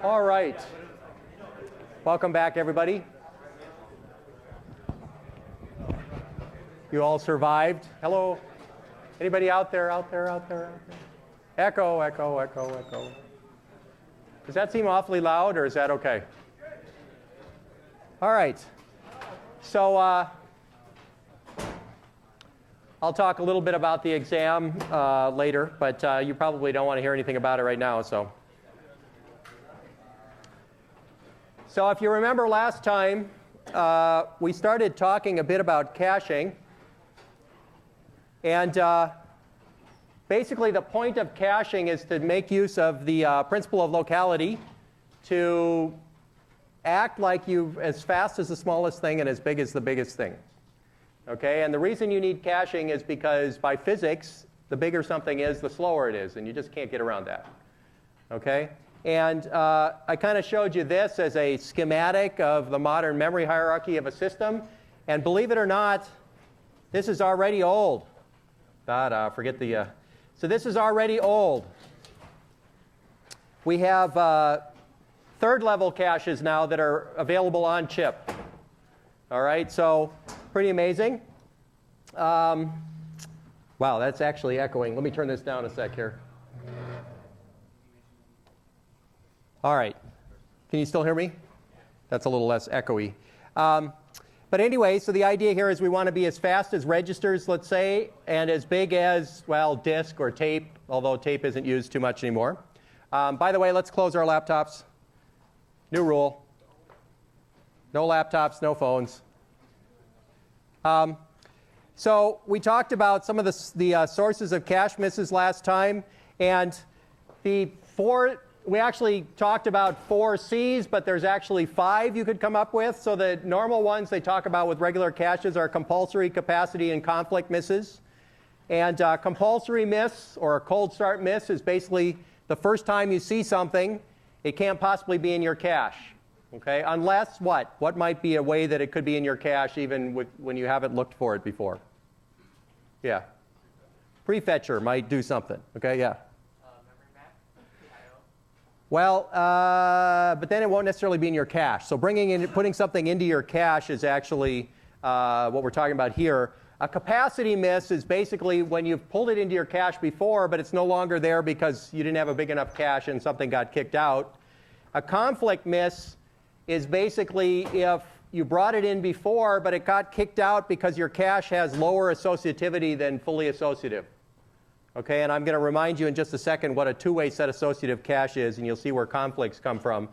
All right. Welcome back, everybody. You all survived. Hello. Anybody out there, out there, out there, out there? Echo, echo, echo, echo. Does that seem awfully loud, or is that okay? All right. So I'll talk a little bit about the exam later, but you probably don't want to hear anything about it right now. So if you remember last time, we started talking a bit about caching. And basically, the point of caching is to make use of the principle of locality to act like you've as fast as the smallest thing and as big as the biggest thing. Okay? And the reason you need caching is because by physics, the bigger something is, the slower it is, and you just can't get around that. Okay? And I kind of showed you this as a schematic of the modern memory hierarchy of a system. And believe it or not, this is already old. Forget the... So this is already old. We have third-level caches now that are available on chip. All right, so pretty amazing. Wow, that's actually echoing. Let me turn this down a sec here. All right. Can you still hear me? That's a little less echoey. But anyway, so the idea here is we want to be as fast as registers, let's say, and as big as, well, disk or tape, although tape isn't used too much anymore. By the way, let's close our laptops. New rule. No laptops, no phones. So we talked about some of the sources of cache misses last time, and we actually talked about 4 C's, but there's actually 5 you could come up with. So the normal ones they talk about with regular caches are compulsory, capacity, and conflict misses. And compulsory miss, or a cold start miss, is basically the first time you see something, it can't possibly be in your cache. Okay? Unless what? What might be a way that it could be in your cache even when you haven't looked for it before? Yeah. Prefetcher might do something. Okay, yeah. Well, but then it won't necessarily be in your cache. So putting something into your cache is actually what we're talking about here. A capacity miss is basically when you've pulled it into your cache before, but it's no longer there because you didn't have a big enough cache and something got kicked out. A conflict miss is basically if you brought it in before, but it got kicked out because your cache has lower associativity than fully associative. Okay, and I'm going to remind you in just a second what a two-way set associative cache is, and you'll see where conflicts come from.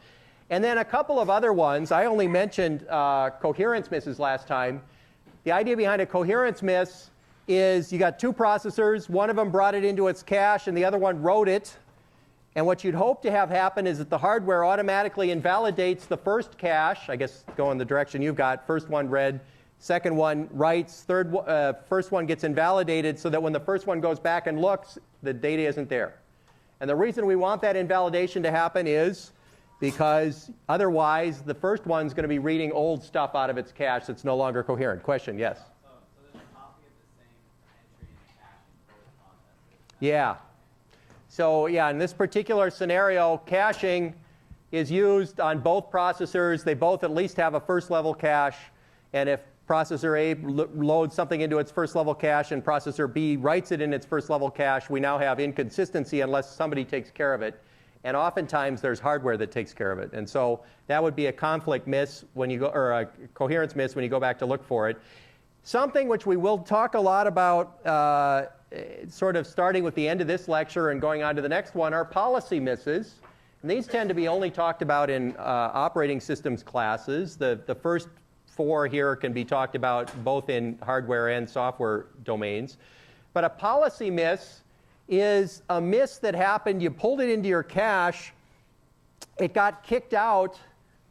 And then a couple of other ones. I only mentioned coherence misses last time. The idea behind a coherence miss is you got 2 processors. One of them brought it into its cache, and the other one wrote it. And what you'd hope to have happen is that the hardware automatically invalidates the first cache. I guess go in the direction you've got. First one read. Second one writes, first one gets invalidated so that when the first one goes back and looks, the data isn't there. And the reason we want that invalidation to happen is because otherwise the first one's going to be reading old stuff out of its cache that's no longer coherent. Question, yes? So there's a copy of the same entry in the cache in both processes? Yeah. So yeah, in this particular scenario, caching is used on both processors. They both at least have a first level cache. And if processor A loads something into its first level cache and processor B writes it in its first level cache, we now have inconsistency unless somebody takes care of it. And oftentimes there's hardware that takes care of it. And so that would be a conflict miss when you go, or a coherence miss when you go back to look for it. Something which we will talk a lot about sort of starting with the end of this lecture and going on to the next one are policy misses. And these tend to be only talked about in operating systems classes. The first 4 here can be talked about both in hardware and software domains. But a policy miss is a miss that happened, you pulled it into your cache, it got kicked out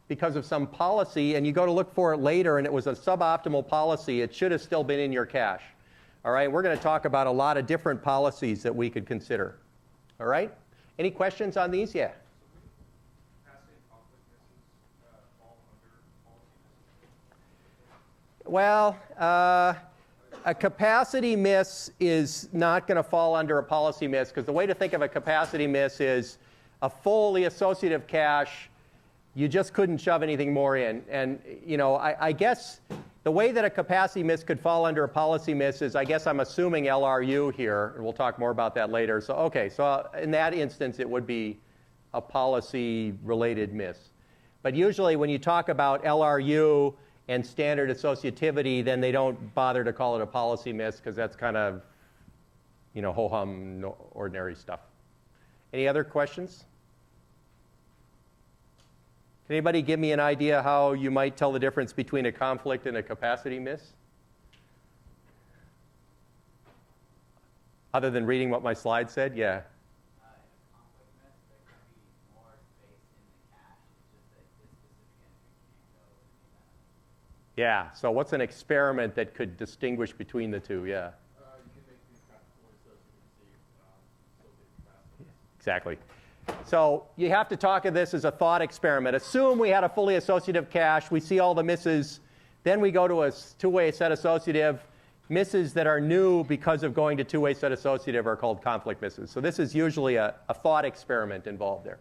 because of some policy, and you go to look for it later, and it was a suboptimal policy. It should have still been in your cache. All right, we're going to talk about a lot of different policies that we could consider. All right? Any questions on these? Yeah. Well, a capacity miss is not going to fall under a policy miss, because the way to think of a capacity miss is a fully associative cache, you just couldn't shove anything more in. And I guess the way that a capacity miss could fall under a policy miss is, I guess I'm assuming LRU here, and we'll talk more about that later. So okay, so in that instance, it would be a policy-related miss. But usually when you talk about LRU and standard associativity, then they don't bother to call it a policy miss because that's kind of, ho-hum, ordinary stuff. Any other questions? Can anybody give me an idea how you might tell the difference between a conflict and a capacity miss? Other than reading what my slide said? Yeah. In a conflict miss, there can be more space in the cache. It's just that this specific entry can't go in the Yeah, so what's an experiment that could distinguish between the two? Yeah. You can make these kind of fully associative capacity. Exactly. So you have to talk of this as a thought experiment. Assume we had a fully associative cache. We see all the misses. Then we go to a two-way set associative. Misses that are new because of going to two-way set associative are called conflict misses. So this is usually a thought experiment involved there.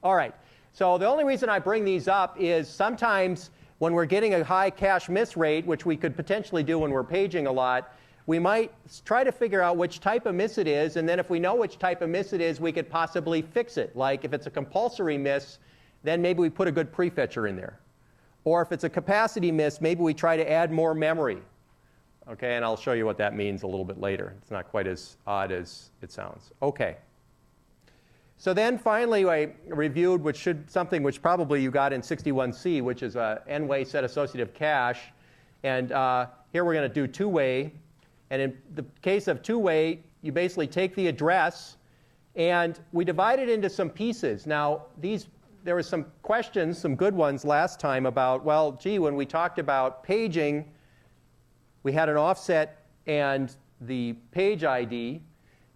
All right. So the only reason I bring these up is sometimes when we're getting a high cache miss rate, which we could potentially do when we're paging a lot, we might try to figure out which type of miss it is, and then if we know which type of miss it is, we could possibly fix it. Like if it's a compulsory miss, then maybe we put a good prefetcher in there. Or if it's a capacity miss, maybe we try to add more memory. Okay, and I'll show you what that means a little bit later. It's not quite as odd as it sounds. Okay. So then finally I reviewed something which probably you got in 61C, which is a n-way set associative cache. And here we're going to do two-way. And in the case of two-way, you basically take the address, and we divide it into some pieces. Now, there were some questions, some good ones last time about, well, gee, when we talked about paging, we had an offset and the page ID.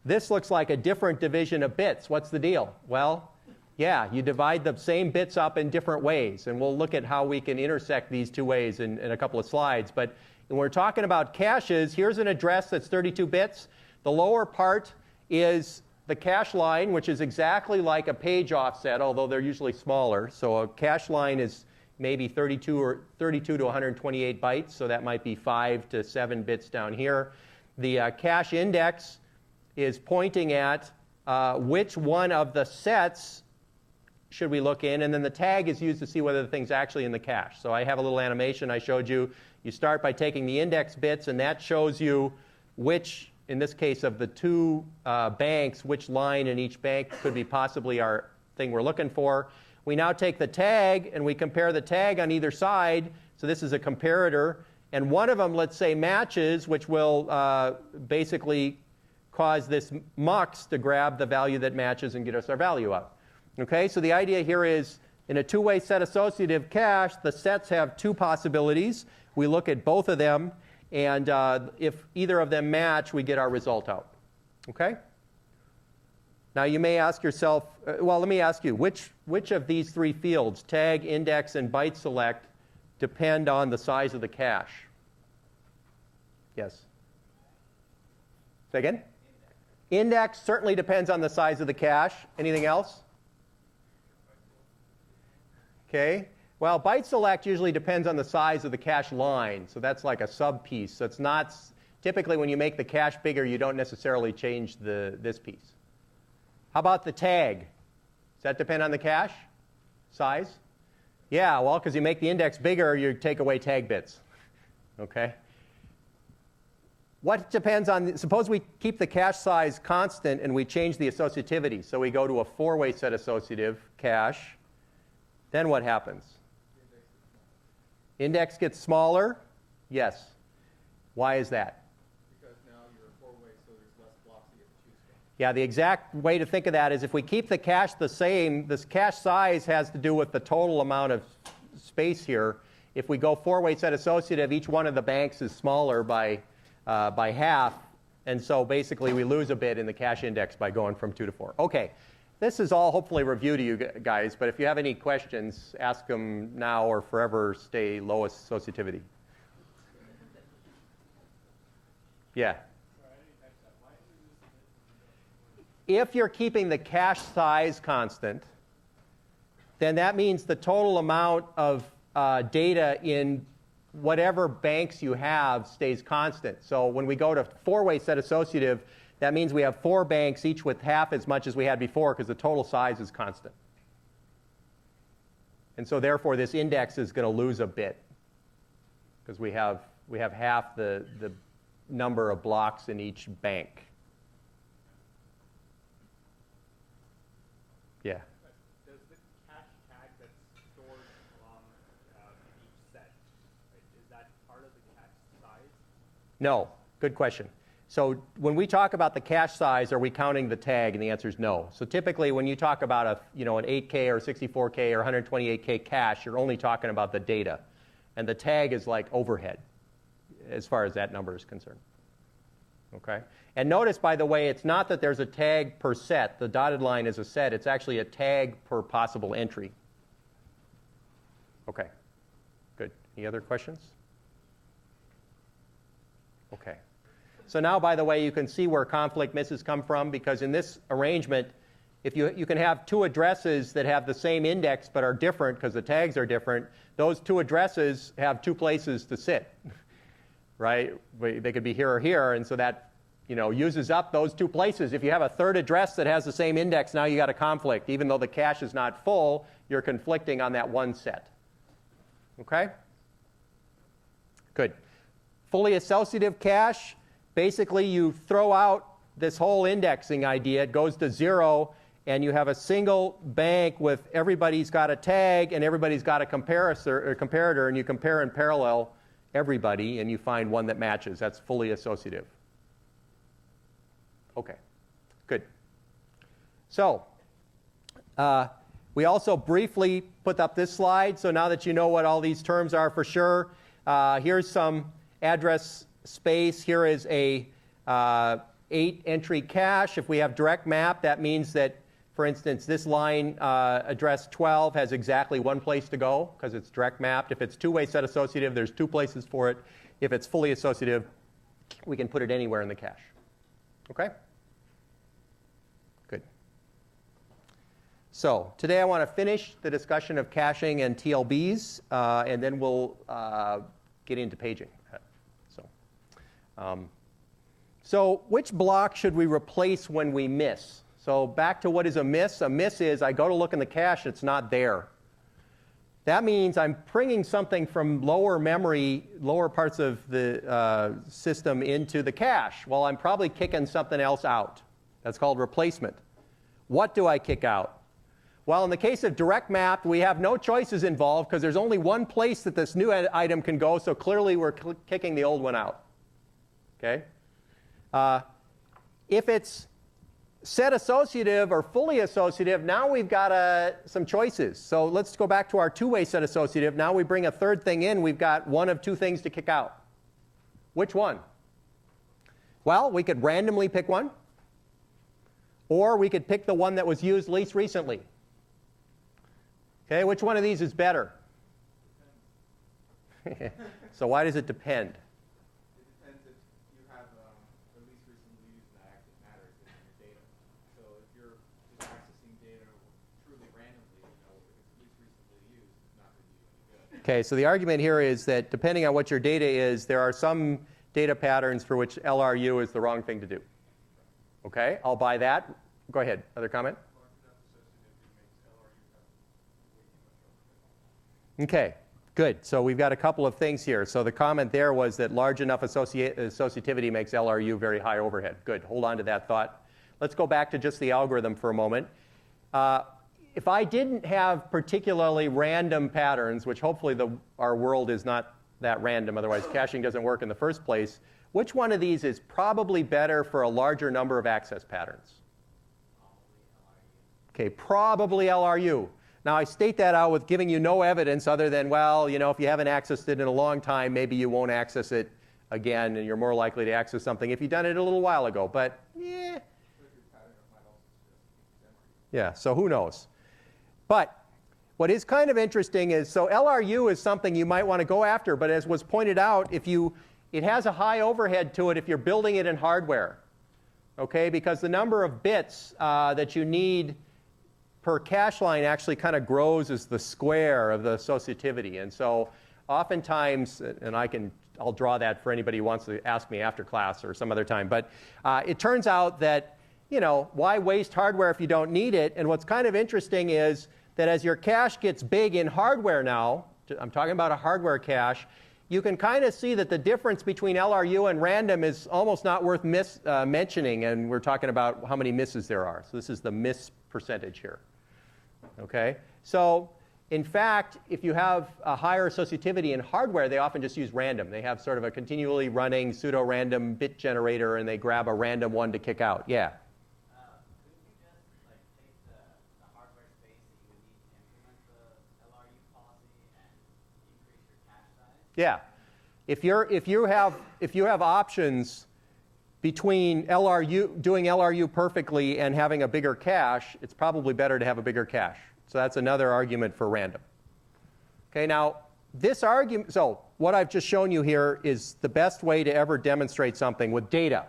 This looks like a different division of bits. What's the deal? Well, yeah, you divide the same bits up in different ways, and we'll look at how we can intersect these two ways in a couple of slides. But when we're talking about caches, here's an address that's 32 bits. The lower part is the cache line, which is exactly like a page offset, although they're usually smaller. So a cache line is maybe 32 to 128 bytes, so that might be 5 to 7 bits down here. The cache index is pointing at which one of the sets should we look in, and then the tag is used to see whether the thing's actually in the cache. So I have a little animation I showed you. You start by taking the index bits, and that shows you which, in this case of the two banks, which line in each bank could be possibly our thing we're looking for. We now take the tag, and we compare the tag on either side. So this is a comparator. And one of them, let's say, matches, which will basically cause this mux to grab the value that matches and get us our value out. Okay, so the idea here is in a two-way set associative cache, the sets have two possibilities. We look at both of them, and if either of them match, we get our result out. Okay? Now you may ask yourself, well, let me ask you, which of these three fields, tag, index, and byte select, depend on the size of the cache? Yes? Say again? Index certainly depends on the size of the cache. Anything else? Okay. Well, byte select usually depends on the size of the cache line, so that's like a sub-piece. So it's not, typically when you make the cache bigger, you don't necessarily change this piece. How about the tag? Does that depend on the cache size? Yeah, well, because you make the index bigger, you take away tag bits. Okay. What depends on, suppose we keep the cache size constant and we change the associativity. So we go to a four-way set associative cache. Then what happens? Index gets smaller? Yes. Why is that? Because now you're a four-way, so there's less blocks you get to choose from. Yeah, the exact way to think of that is if we keep the cache the same, this cache size has to do with the total amount of space here. If we go four-way set associative, each one of the banks is smaller by half, and so basically we lose a bit in the cache index by going from 2 to 4. Okay. This is all hopefully review to you guys, but if you have any questions, ask them now or forever stay lowest associativity. Yeah. if you're keeping the cache size constant, then that means the total amount of data in whatever banks you have stays constant. So when we go to four-way set associative, that means we have 4 banks, each with half as much as we had before, because the total size is constant. And so therefore, this index is going to lose a bit, because we have half the number of blocks in each bank. Yeah. Does the cache tag that's stored in each set, is that part of the cache size? No. Good question. So when we talk about the cache size, are we counting the tag? And the answer is no. So typically, when you talk about an 8K or 64K or 128K cache, you're only talking about the data. And the tag is like overhead, as far as that number is concerned. Okay? And notice, by the way, it's not that there's a tag per set. The dotted line is a set. It's actually a tag per possible entry. Okay. Good. Any other questions? Okay. So now, by the way, you can see where conflict misses come from, because in this arrangement, if you can have 2 addresses that have the same index but are different because the tags are different, those 2 addresses have 2 places to sit, right? They could be here or here, and so that uses up those 2 places. If you have a third address that has the same index, now you got a conflict. Even though the cache is not full, you're conflicting on that one set. Okay? Good. Fully associative cache, basically you throw out this whole indexing idea. It goes to 0, and you have a single bank with everybody's got a tag and everybody's got a comparator, and you compare and parallel everybody, and you find one that matches. That's fully associative. Okay, good. So we also briefly put up this slide. So now that you know what all these terms are for sure, here's some address space. Here is a 8-entry cache. If we have direct map, that means that, for instance, this line, address 12, has exactly 1 place to go because it's direct mapped. If it's 2-way set associative, there's 2 places for it. If it's fully associative, we can put it anywhere in the cache. Okay? Good. So today I want to finish the discussion of caching and TLBs, and then we'll get into paging. So which block should we replace when we miss? So back to what is a miss. A miss is I go to look in the cache, it's not there. That means I'm bringing something from lower memory, lower parts of the system into the cache. Well, I'm probably kicking something else out. That's called replacement. What do I kick out? Well, in the case of direct mapped, we have no choices involved because there's only one place that this new item can go, so clearly we're kicking the old one out. Okay? If it's set associative or fully associative, now we've got some choices. So let's go back to our 2-way set associative. Now we bring a third thing in. We've got one of 2 things to kick out. Which one? Well, we could randomly pick one, or we could pick the one that was used least recently. Okay, which one of these is better? So why does it depend? Okay, so the argument here is that depending on what your data is, there are some data patterns for which LRU is the wrong thing to do. Okay, I'll buy that. Go ahead. Other comment? Okay, good. So we've got a couple of things here. So the comment there was that large enough associativity makes LRU very high overhead. Good. Hold on to that thought. Let's go back to just the algorithm for a moment. If I didn't have particularly random patterns, which hopefully our world is not that random, otherwise caching doesn't work in the first place, which one of these is probably better for a larger number of access patterns? Okay, probably LRU. Now, I state that out with giving you no evidence other than, well, if you haven't accessed it in a long time, maybe you won't access it again, and you're more likely to access something if you've done it a little while ago. But, yeah, so who knows? But what is kind of interesting is, so LRU is something you might want to go after, but as was pointed out, it has a high overhead to it if you're building it in hardware. okay? Because the number of bits that you need per cache line actually kind of grows as the square of the associativity. And so oftentimes, and I'll draw that for anybody who wants to ask me after class or some other time, but it turns out that, why waste hardware if you don't need it? And what's kind of interesting is that as your cache gets big in hardware now, I'm talking about a hardware cache, you can kind of see that the difference between LRU and random is almost not worth mentioning, and we're talking about how many misses there are. So this is the miss percentage here. Okay? So in fact, if you have a higher associativity in hardware, they often just use random. They have sort of a continually running pseudo-random bit generator, and they grab a random one to kick out. Yeah? Couldn't you just take the hardware space that you would need to implement the LRU policy and increase your cache size? Yeah. If you have options between doing LRU perfectly and having a bigger cache, it's probably better to have a bigger cache. So that's another argument for random. Okay, now this argument, so what I've just shown you here is the best way to ever demonstrate something with data.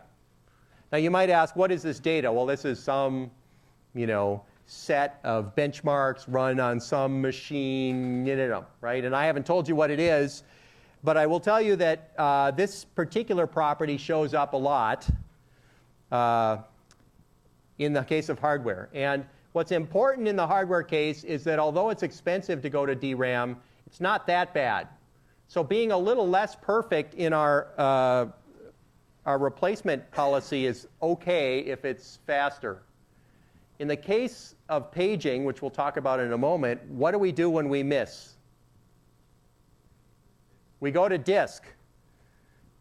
Now you might ask, what is this data? Well, this is some, set of benchmarks run on some machine, right? And I haven't told you what it is, but I will tell you that this particular property shows up a lot in the case of hardware. And what's important in the hardware case is that although it's expensive to go to DRAM, it's not that bad. So being a little less perfect in our replacement policy is okay if it's faster. In the case of paging, which we'll talk about in a moment, what do we do when we miss? We go to disk.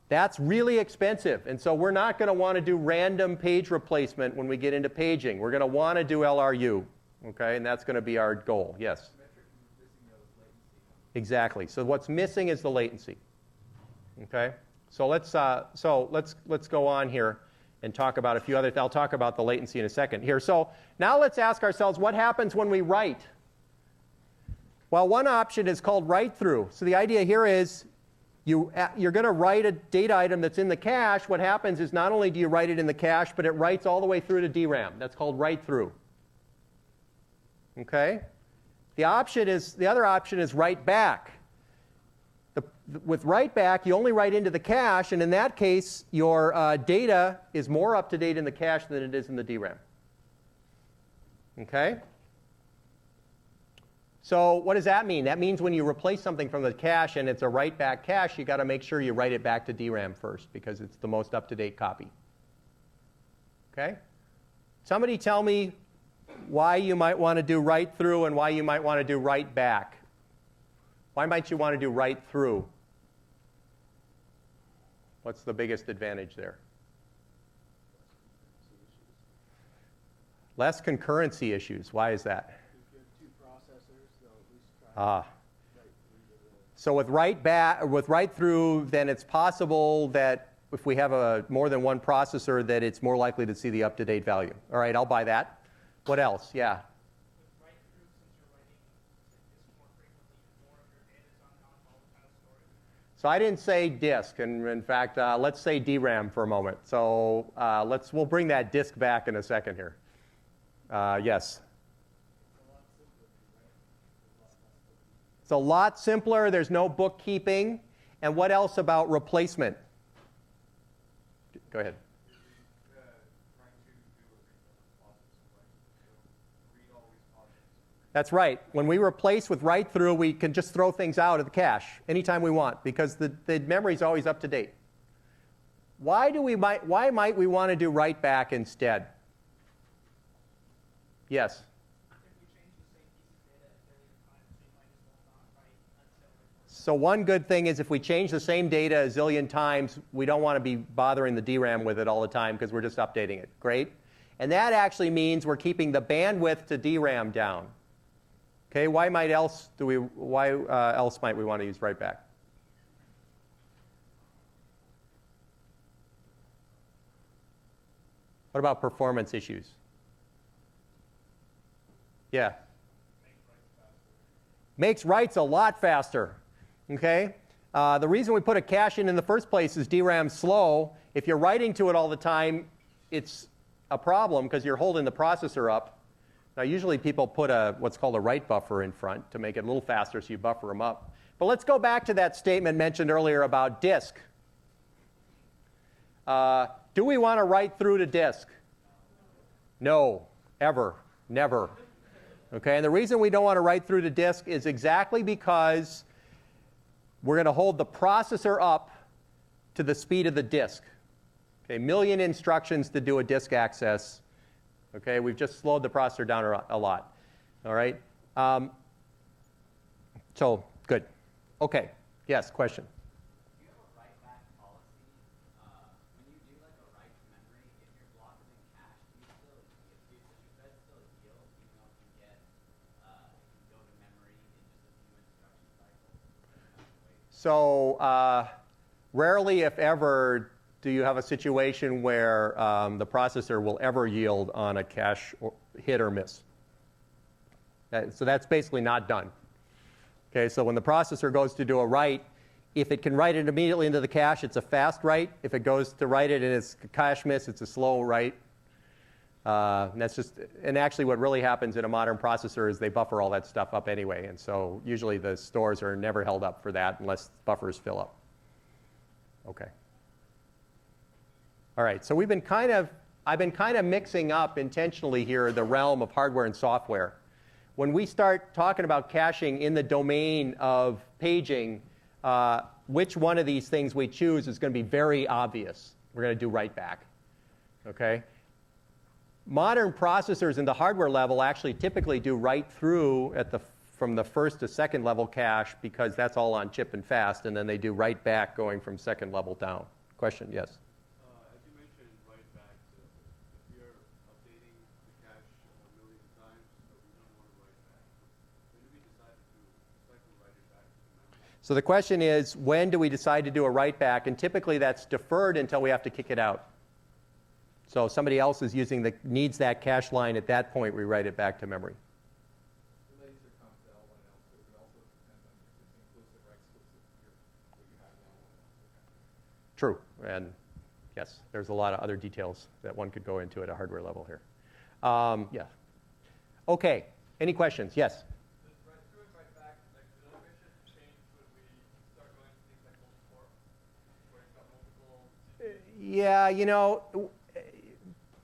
That's really expensive, and so we're not going to want to do random page replacement when we get into paging. We're going to want to do LRU, okay, and that's going to be our goal. Yes? Exactly. So what's missing is the latency. Okay? So let's go on here and talk about a few other. I'll talk about the latency in a second here. So now let's ask ourselves, what happens when we write? Well, one option is called write-through. So the idea here is you're going to write a data item that's in the cache. What happens is not only do you write it in the cache, but it writes all the way through to DRAM. That's called write-through. Okay? The other option is write back. With write back, you only write into the cache, and in that case, your data is more up to date in the cache than it is in the DRAM. Okay? So what does that mean? That means when you replace something from the cache and it's a write-back cache, you've got to make sure you write it back to DRAM first because it's the most up-to-date copy. Okay? Somebody tell me why you might want to do write-through and why you might want to do write-back. Why might you want to do write-through? What's the biggest advantage there? Less concurrency issues. Why is that? So with write-through, then it's possible that if we have more than one processor, that it's more likely to see the up-to-date value. All right, I'll buy that. What else? Yeah. With write-through, since you're writing disk more frequently, more of your data is on non-volatile storage. So I didn't say disk, and in fact, let's say DRAM for a moment. So we'll bring that disk back in a second here. Yes. It's a lot simpler. There's no bookkeeping. And what else about replacement? Go ahead. That's right. When we replace with write-through, we can just throw things out of the cache anytime we want because the memory is always up to date. Why might we want to do write-back instead? Yes? So one good thing is if we change the same data a zillion times, we don't want to be bothering the DRAM with it all the time because we're just updating it. Great. And that actually means we're keeping the bandwidth to DRAM down. Okay, why else might we want to use write back? What about performance issues? Yeah. Makes writes a lot faster. Okay? The reason we put a cache in the first place is DRAM's slow. If you're writing to it all the time, it's a problem because you're holding the processor up. Now, usually people put what's called a write buffer in front to make it a little faster, so you buffer them up. But let's go back to that statement mentioned earlier about disk. Do we want to write through to disk? No, ever, never. Okay, and the reason we don't want to write through to disk is exactly because we're going to hold the processor up to the speed of the disk. Okay, a million instructions to do a disk access. Okay, we've just slowed the processor down a lot. All right, so good. Okay, yes, question. Do you have a write-back policy? When you do like a write to memory, if you're blocked in cache, do you still does your bed still yield even though it can get it can go to memory in just a few instruction cycles? So rarely, if ever, do you have a situation where the processor will ever yield on a cache hit or miss. So that's basically not done. Okay, so when the processor goes to do a write, if it can write it immediately into the cache, it's a fast write. If it goes to write it and it's a cache miss, it's a slow write. And actually what really happens in a modern processor is they buffer all that stuff up anyway. And so usually the stores are never held up for that unless buffers fill up. Okay. All right, so I've been kind of mixing up intentionally here the realm of hardware and software. When we start talking about caching in the domain of paging, which one of these things we choose is going to be very obvious. We're going to do write back. Okay? Modern processors in the hardware level actually typically do write through from the first to second level cache because that's all on chip and fast, and then they do write back going from second level down. Question? Yes? As you mentioned, write back. If you're updating the cache a million times, we don't want to write back. When do we decide to write it back to the memory? So the question is, when do we decide to do a write back? And typically that's deferred until we have to kick it out. So if somebody else is needs that cache line at that point, we write it back to memory. The laser comes to L1 and L2. It also depends on if it's inclusive or exclusive, what you have in L1 and L2. True, and yes, there's a lot of other details that one could go into at a hardware level here. Yeah. Okay, any questions? Yes? Does write through and write back, like the motivation change when we start going to things like multi-core, where you've got multiple CPUs? Yeah,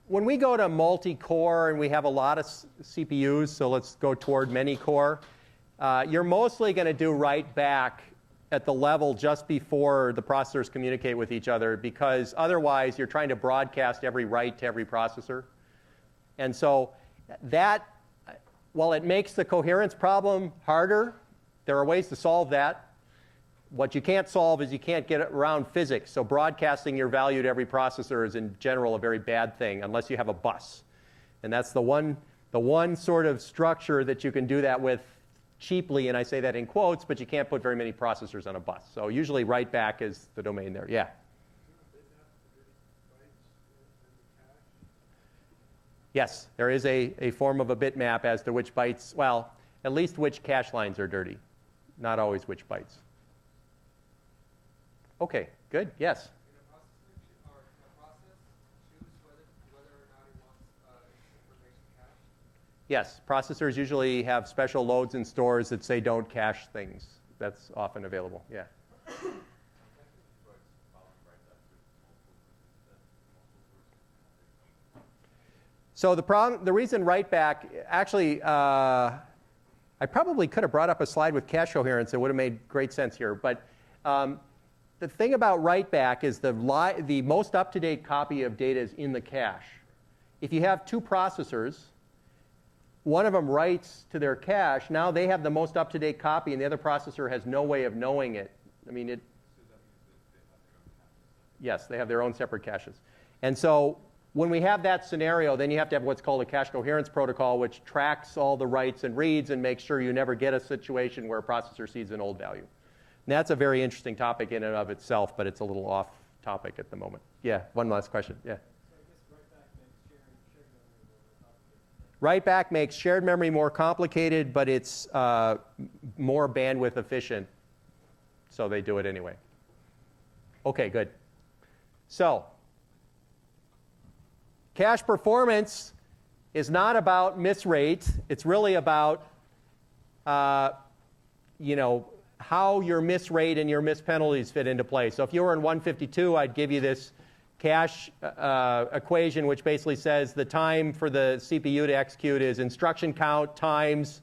when we go to multi-core and we have a lot of CPUs, so let's go toward many core, you're mostly going to do write back at the level just before the processors communicate with each other, because otherwise you're trying to broadcast every write to every processor. And so that, while it makes the coherence problem harder, there are ways to solve that. What you can't solve is you can't get around physics. So broadcasting your value to every processor is in general a very bad thing unless you have a bus. And that's the one sort of structure that you can do that with cheaply, and I say that in quotes, but you can't put very many processors on a bus. So usually write back is the domain there. Yeah? Yes, there is a form of a bitmap as to which bytes, well, at least which cache lines are dirty, not always which bytes. Okay, good. Yes? In a process choose whether or not it wants its information cached? Yes, processors usually have special loads and stores that say don't cache things. That's often available. Yeah. So the reason write back, actually, I probably could have brought up a slide with cache coherence. It would have made great sense here. But the thing about write back is the most up-to-date copy of data is in the cache. If you have two processors, one of them writes to their cache. Now they have the most up-to-date copy, and the other processor has no way of knowing it. I mean, yes, they have their own separate caches. And so when we have that scenario, then you have to have what's called a cache coherence protocol, which tracks all the writes and reads and makes sure you never get a situation where a processor sees an old value. And that's a very interesting topic in and of itself, but it's a little off topic at the moment. Yeah, one last question. Yeah. Write back makes shared memory more complicated, but it's more bandwidth efficient, so they do it anyway. Okay, good. So cache performance is not about miss rate. It's really about how your miss rate and your miss penalties fit into play. So if you were in 152, I'd give you this cache equation, which basically says the time for the CPU to execute is instruction count times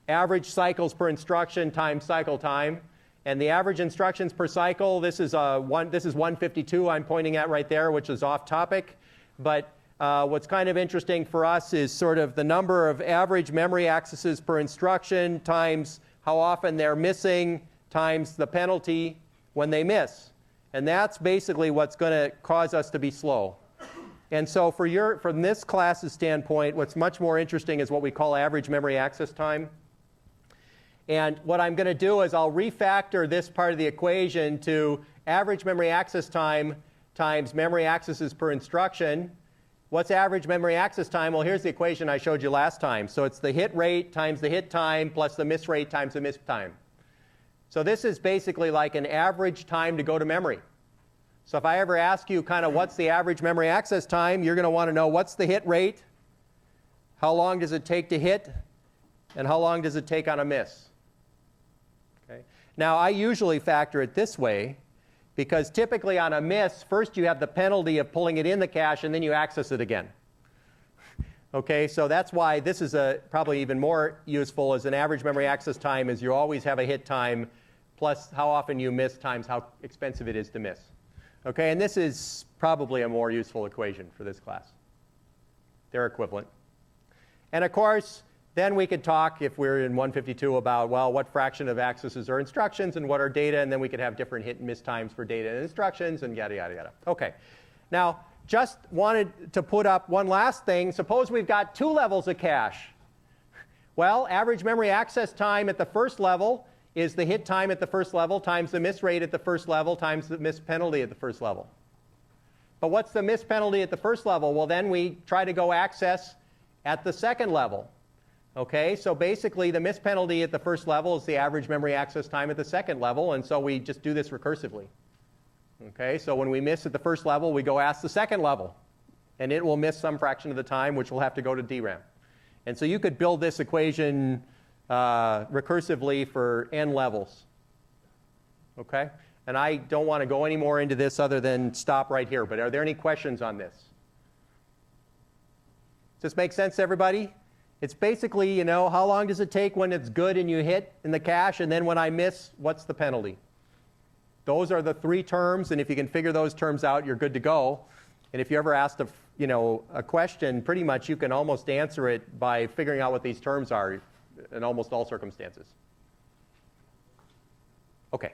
average cycles per instruction times cycle time. And the average instructions per cycle, this is 152 I'm pointing at right there, which is off topic. But what's kind of interesting for us is sort of the number of average memory accesses per instruction times how often they're missing times the penalty when they miss. And that's basically what's going to cause us to be slow. And so from this class's standpoint, what's much more interesting is what we call average memory access time. And what I'm going to do is I'll refactor this part of the equation to average memory access time times memory accesses per instruction. What's average memory access time? Well, here's the equation I showed you last time. So it's the hit rate times the hit time plus the miss rate times the miss time. So this is basically like an average time to go to memory. So if I ever ask you kind of what's the average memory access time, you're going to want to know what's the hit rate, how long does it take to hit, and how long does it take on a miss. Okay. Now, I usually factor it this way, because typically on a miss, first you have the penalty of pulling it in the cache, and then you access it again. Okay, so that's why this is probably even more useful as an average memory access time, is you always have a hit time plus how often you miss times how expensive it is to miss. Okay, and this is probably a more useful equation for this class. They're equivalent. And of course, then we could talk, if we're in 152, about, well, what fraction of accesses are instructions and what are data, and then we could have different hit and miss times for data and instructions, and yada, yada, yada. Okay. Now, just wanted to put up one last thing. Suppose we've got two levels of cache. Well, average memory access time at the first level is the hit time at the first level times the miss rate at the first level times the miss penalty at the first level. But what's the miss penalty at the first level? Well, then we try to go access at the second level. Okay, so basically the miss penalty at the first level is the average memory access time at the second level, and so we just do this recursively. Okay, so when we miss at the first level, we go ask the second level, and it will miss some fraction of the time, which will have to go to DRAM. And so you could build this equation recursively for n levels. Okay, and I don't want to go any more into this other than stop right here, but are there any questions on this? Does this make sense to everybody? It's basically, how long does it take when it's good and you hit in the cache, and then when I miss, what's the penalty? Those are the three terms, and if you can figure those terms out, you're good to go. And if you ever asked a question, pretty much you can almost answer it by figuring out what these terms are in almost all circumstances. Okay.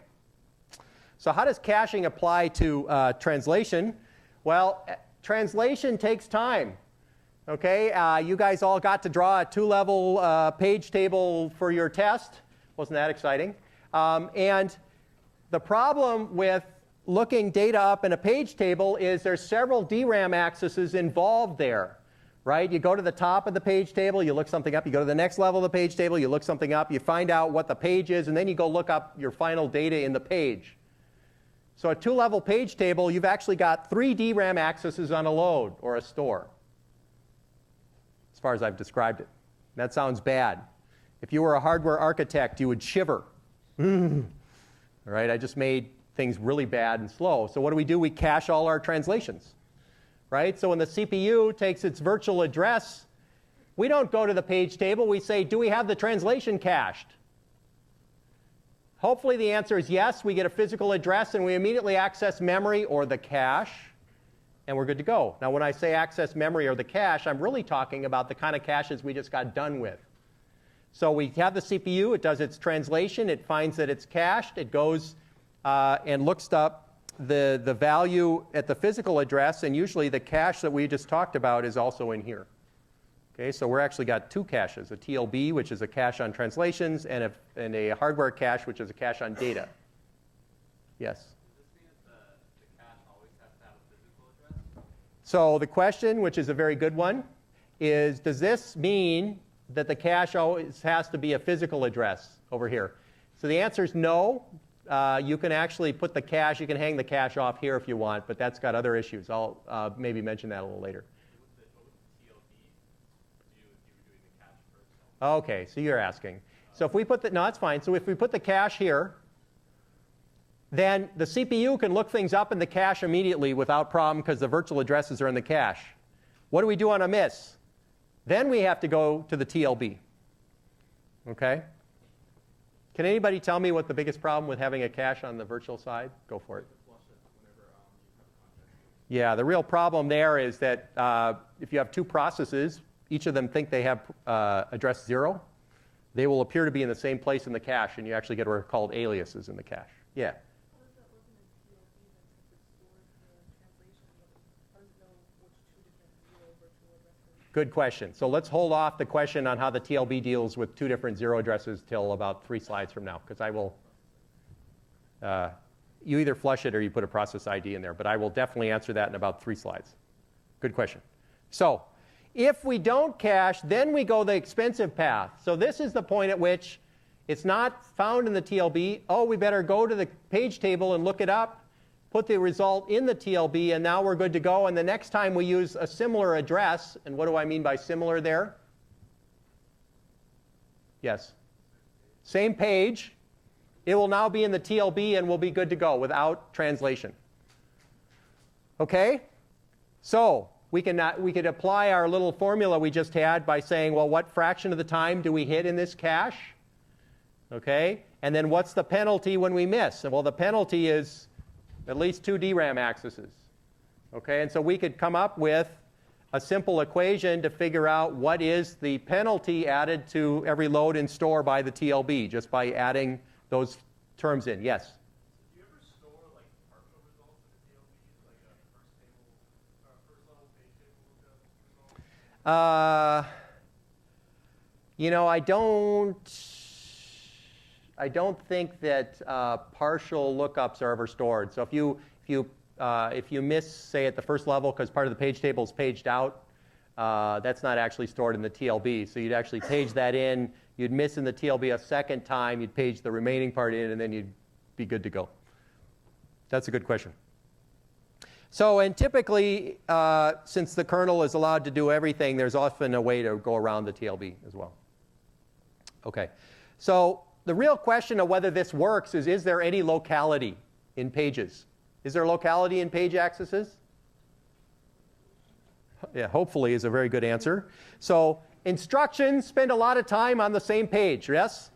So how does caching apply to translation? Well, translation takes time. Okay, you guys all got to draw a two-level page table for your test. Wasn't that exciting? And the problem with looking data up in a page table is there's several DRAM accesses involved there, right? You go to the top of the page table, you look something up. You go to the next level of the page table, you look something up. You find out what the page is, and then you go look up your final data in the page. So a two-level page table, you've actually got 3 DRAM accesses on a load or a store, as far as I've described it. That sounds bad. If you were a hardware architect, you would shiver. All right, I just made things really bad and slow. So what do? We cache all our translations, right? So when the CPU takes its virtual address, we don't go to the page table. We say, do we have the translation cached? Hopefully the answer is yes. We get a physical address, and we immediately access memory or the cache, and we're good to go. Now, when I say access memory or the cache, I'm really talking about the kind of caches we just got done with. So we have the CPU. It does its translation. It finds that it's cached. It goes and looks up the value at the physical address, and usually the cache that we just talked about is also in here. Okay, so we're actually got 2 caches, a TLB, which is a cache on translations, and a hardware cache, which is a cache on data. Yes? So the question, which is a very good one, is does this mean that the cache always has to be a physical address over here? So the answer is no. you can actually put the cache, you can hang the cache off here if you want, but that's got other issues. I'll maybe mention that a little later. Okay, so you're asking. So if we put the, no, it's fine. So if we put the cache here, then the CPU can look things up in the cache immediately without problem because the virtual addresses are in the cache. What do we do on a miss? Then we have to go to the TLB. Okay? Can anybody tell me what the biggest problem with having a cache on the virtual side? Go for it. Yeah, the real problem there is that if you have two processes, each of them think they have address 0, they will appear to be in the same place in the cache, and you actually get what are called aliases in the cache. Yeah? How does that work in a TLB then, since it stores the translation? How does it know which two different 0 virtual addresses? Good question. So let's hold off the question on how the TLB deals with two different 0 addresses till about 3 slides from now, because I will, you either flush it or you put a process ID in there, but I will definitely answer that in about 3 slides. Good question. So if we don't cache, then we go the expensive path. So this is the point at which it's not found in the TLB. Oh, we better go to the page table and look it up, put the result in the TLB, and now we're good to go. And the next time we use a similar address, and what do I mean by similar there? Yes. Same page. It will now be in the TLB and we'll be good to go without translation. Okay? So we could apply our little formula we just had by saying, well, what fraction of the time do we hit in this cache? Okay? And then what's the penalty when we miss? Well, the penalty is at least 2 DRAM accesses. Okay? And so we could come up with a simple equation to figure out what is the penalty added to every load and store by the TLB, just by adding those terms in. Yes? Do you ever store like partial results in the TLBs, like a first level page table lookup result? You know, I don't think that partial lookups are ever stored. So if you miss, say, at the first level because part of the page table is paged out, that's not actually stored in the TLB. So you'd actually page that in. You'd miss in the TLB a second time. You'd page the remaining part in, and then you'd be good to go. That's a good question. So, and typically, since the kernel is allowed to do everything, there's often a way to go around the TLB as well. Okay. So the real question of whether this works is there any locality in pages? Is there locality in page accesses? Yeah, hopefully is a very good answer. So instructions spend a lot of time on the same page, yes?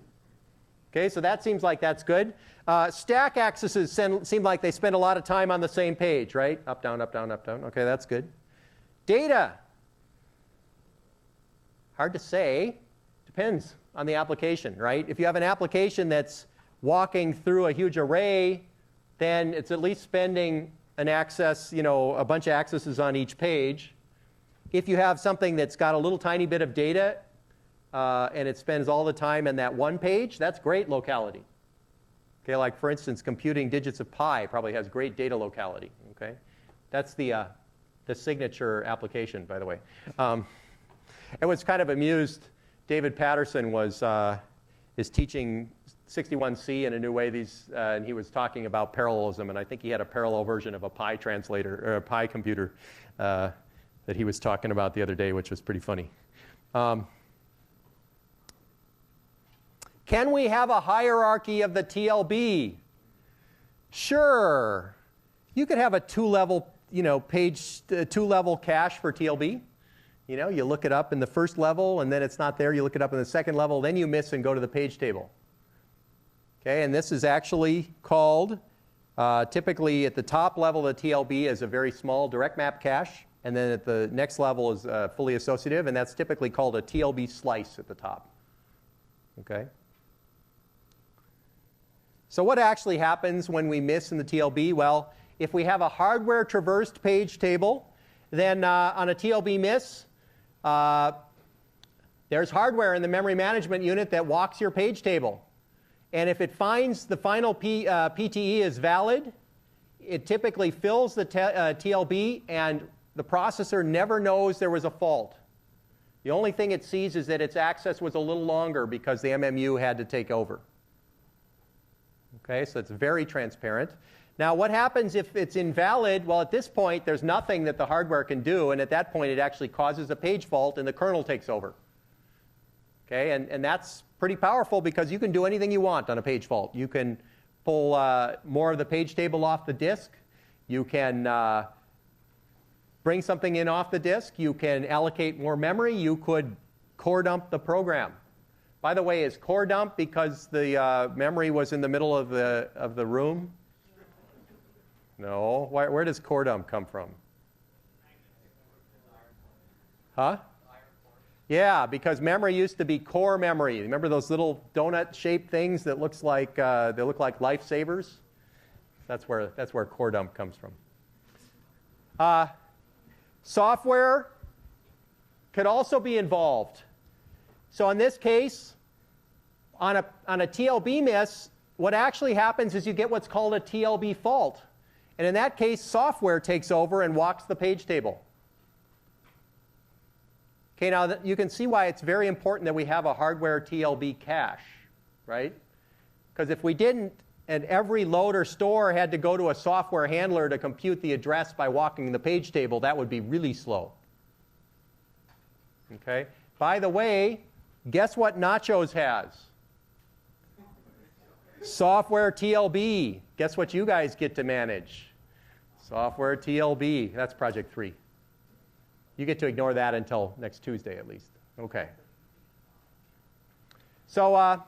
Okay, so that seems like that's good. Stack accesses seem like they spend a lot of time on the same page, right? Up, down, up, down, up, down. Okay, that's good. Data. Hard to say. Depends on the application, right? If you have an application that's walking through a huge array, then it's at least spending an access, you know, a bunch of accesses on each page. If you have something that's got a little tiny bit of data and it spends all the time in that one page, that's great locality. Okay, like for instance, computing digits of pi probably has great data locality. Okay, that's the signature application, by the way. It was kind of amused. David Patterson is teaching 61C in a new way. And he was talking about parallelism, and I think he had a parallel version of a pi translator or a pi computer that he was talking about the other day, which was pretty funny. Can we have a hierarchy of the TLB? Sure. You could have a two-level, two-level cache for TLB. You know, you look it up in the first level, and then it's not there. You look it up in the second level, then you miss and go to the page table. Okay, and this is actually called, typically at the top level of the TLB is a very small direct map cache, and then at the next level is fully associative, and that's typically called a TLB slice at the top. Okay? So what actually happens when we miss in the TLB? Well, if we have a hardware traversed page table, then on a TLB miss, there's hardware in the memory management unit that walks your page table. And if it finds the final PTE is valid, it typically fills the TLB, and the processor never knows there was a fault. The only thing it sees is that its access was a little longer because the MMU had to take over. Okay, so it's very transparent. Now, what happens if it's invalid? Well, at this point, there's nothing that the hardware can do, and at that point, it actually causes a page fault, and the kernel takes over. Okay, and that's pretty powerful because you can do anything you want on a page fault. You can pull more of the page table off the disk. You can bring something in off the disk. You can allocate more memory. You could core dump the program. By the way, is core dump because the memory was in the middle of the room? No. Where does core dump come from? Huh? Yeah, because memory used to be core memory. Remember those little donut-shaped things that looks like they look like lifesavers? That's where core dump comes from. Software could also be involved. So in this case, on a TLB miss, what actually happens is you get what's called a TLB fault. And in that case, software takes over and walks the page table. Okay, now you can see why it's very important that we have a hardware TLB cache, right? Because if we didn't, and every load or store had to go to a software handler to compute the address by walking the page table, that would be really slow. Okay? By the way, guess what Nachos has? Software TLB. Guess what you guys get to manage? Software TLB. That's project 3. You get to ignore that until next Tuesday at least. Okay. So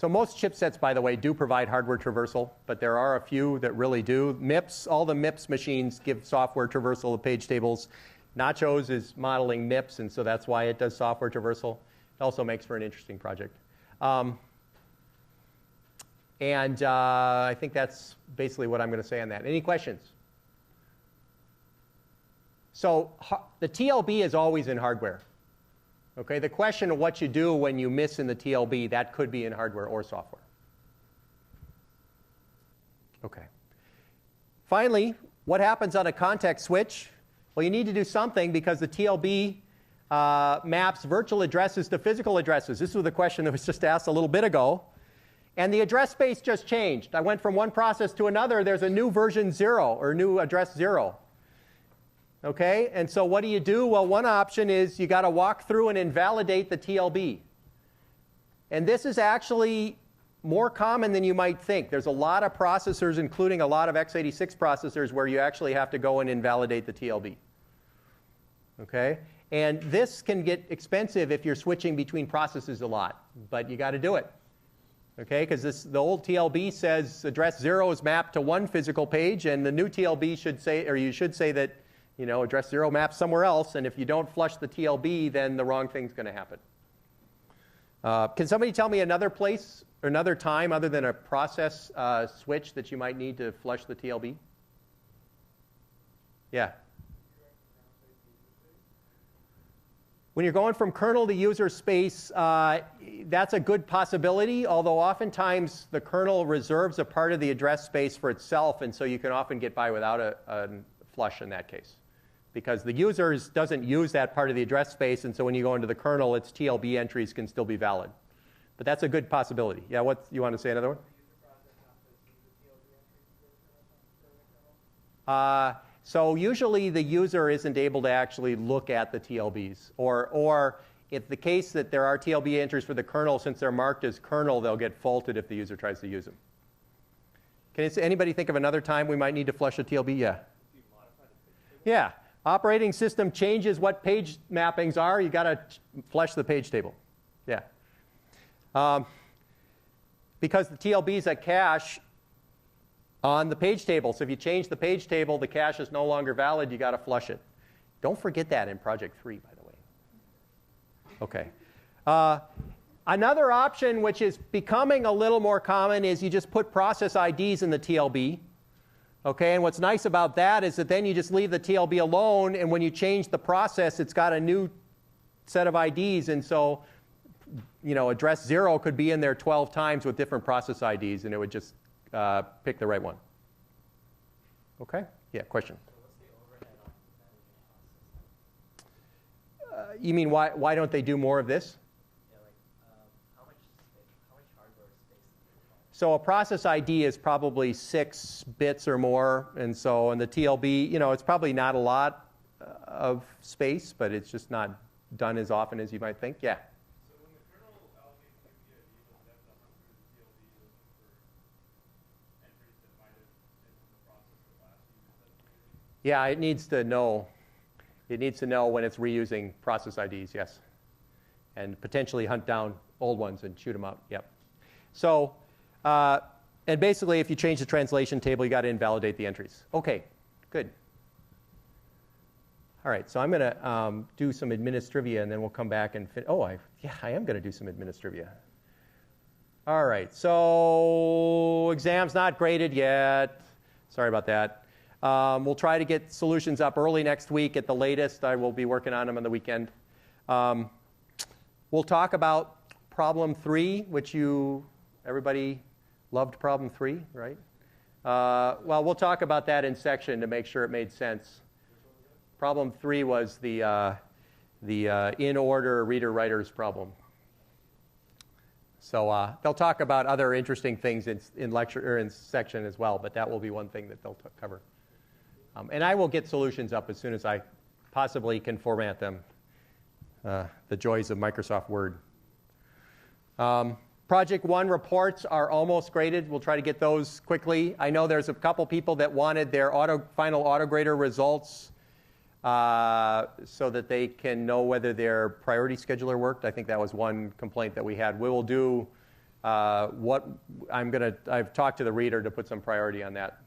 most chipsets, by the way, do provide hardware traversal, but there are a few that really do. MIPS, all the MIPS machines give software traversal of page tables. Nachos is modeling MIPS, and so that's why it does software traversal. It also makes for an interesting project. I think that's basically what I'm going to say on that. Any questions? So the TLB is always in hardware. Okay, the question of what you do when you miss in the TLB, that could be in hardware or software. Okay. Finally, what happens on a context switch? Well, you need to do something because the TLB maps virtual addresses to physical addresses. This was the question that was just asked a little bit ago. And the address space just changed. I went from one process to another. There's a new version 0 or new address 0. Okay, and so what do you do? Well, one option is you got to walk through and invalidate the TLB. And this is actually more common than you might think. There's a lot of processors, including a lot of x86 processors, where you actually have to go and invalidate the TLB. Okay, and this can get expensive if you're switching between processes a lot, but you got to do it. Okay, because the old TLB says address 0 is mapped to one physical page, and the new TLB should say, or you should say that, you know, address 0 maps somewhere else, and if you don't flush the TLB, then the wrong thing's going to happen. Can somebody tell me another place or another time other than a process switch that you might need to flush the TLB? Yeah. When you're going from kernel to user space, that's a good possibility, although oftentimes the kernel reserves a part of the address space for itself, and so you can often get by without a flush in that case. Because the user doesn't use that part of the address space, and so when you go into the kernel, its TLB entries can still be valid. But that's a good possibility. Yeah, what you want to say another one? So usually the user isn't able to actually look at the TLBs. Or if the case that there are TLB entries for the kernel, since they're marked as kernel, they'll get faulted if the user tries to use them. Can anybody think of another time we might need to flush a TLB? Yeah. Yeah. Operating system changes what page mappings are. You got to flush the page table. Yeah. Because the TLB is a cache on the page table. So if you change the page table, the cache is no longer valid. You got to flush it. Don't forget that in project 3, by the way. Okay. Another option, which is becoming a little more common, is you just put process IDs in the TLB. Okay, and what's nice about that is that then you just leave the TLB alone, and when you change the process, it's got a new set of IDs, and so, you know, address 0 could be in there 12 times with different process IDs, and it would just pick the right one. Okay? Yeah, question? So what's the overhead on managing a process? You mean why don't they do more of this? Yeah, like how much hardware space So a process ID is probably 6 bits or more, and so in the TLB, it's probably not a lot of space, but it's just not done as often as you might think. Yeah. So when the kernel allocates the PID, does it have to hunt through the TLB looking for entries that might have been from the process that last used that PID? Yeah, it needs to know. It needs to know when it's reusing process IDs, yes. And potentially hunt down old ones and shoot them out, yep. So, and basically if you change the translation table, you got to invalidate the entries. Okay, good. All right, so I'm going to do some administrivia, and then we'll come back and I am going to do some administrivia. All right, so exam's not graded yet. Sorry about that. We'll try to get solutions up early next week at the latest. I will be working on them on the weekend. We'll talk about problem 3, which everybody loved problem 3, right? Well, we'll talk about that in section to make sure it made sense. Problem 3 was the in-order reader-writers problem. So they'll talk about other interesting things in lecture or in section as well, but that will be one thing that they'll cover. And I will get solutions up as soon as I possibly can format them. The joys of Microsoft Word. Project 1 reports are almost graded. We'll try to get those quickly. I know there's a couple people that wanted their final autograder results so that they can know whether their priority scheduler worked. I think that was one complaint that we had. We will do what I've talked to the reader to put some priority on that,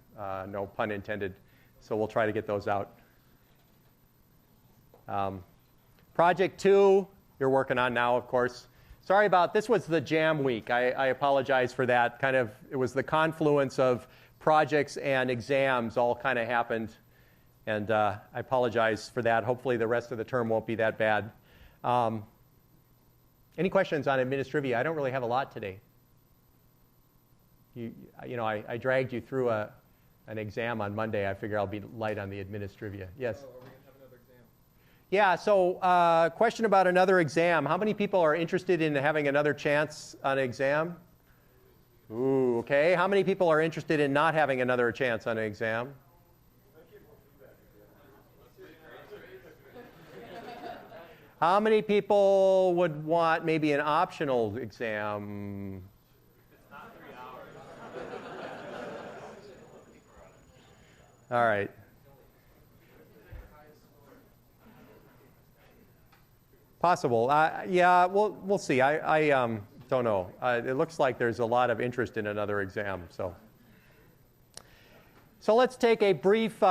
no pun intended. So we'll try to get those out. Project 2, you're working on now, of course. Sorry about, this was the jam week. I apologize for that. It was the confluence of projects and exams all kind of happened. And I apologize for that. Hopefully the rest of the term won't be that bad. Any questions on administrivia? I don't really have a lot today. I dragged you through an exam on Monday. I figure I'll be light on the administrivia. Yes? Oh, are we going to have another exam? Yeah, so question about another exam. How many people are interested in having another chance on an exam? Ooh, okay. How many people are interested in not having another chance on an exam? How many people would want maybe an optional exam? It's not 3 hours. All right. Possible. Yeah, we'll see. I don't know. It looks like there's a lot of interest in another exam. So let's take a brief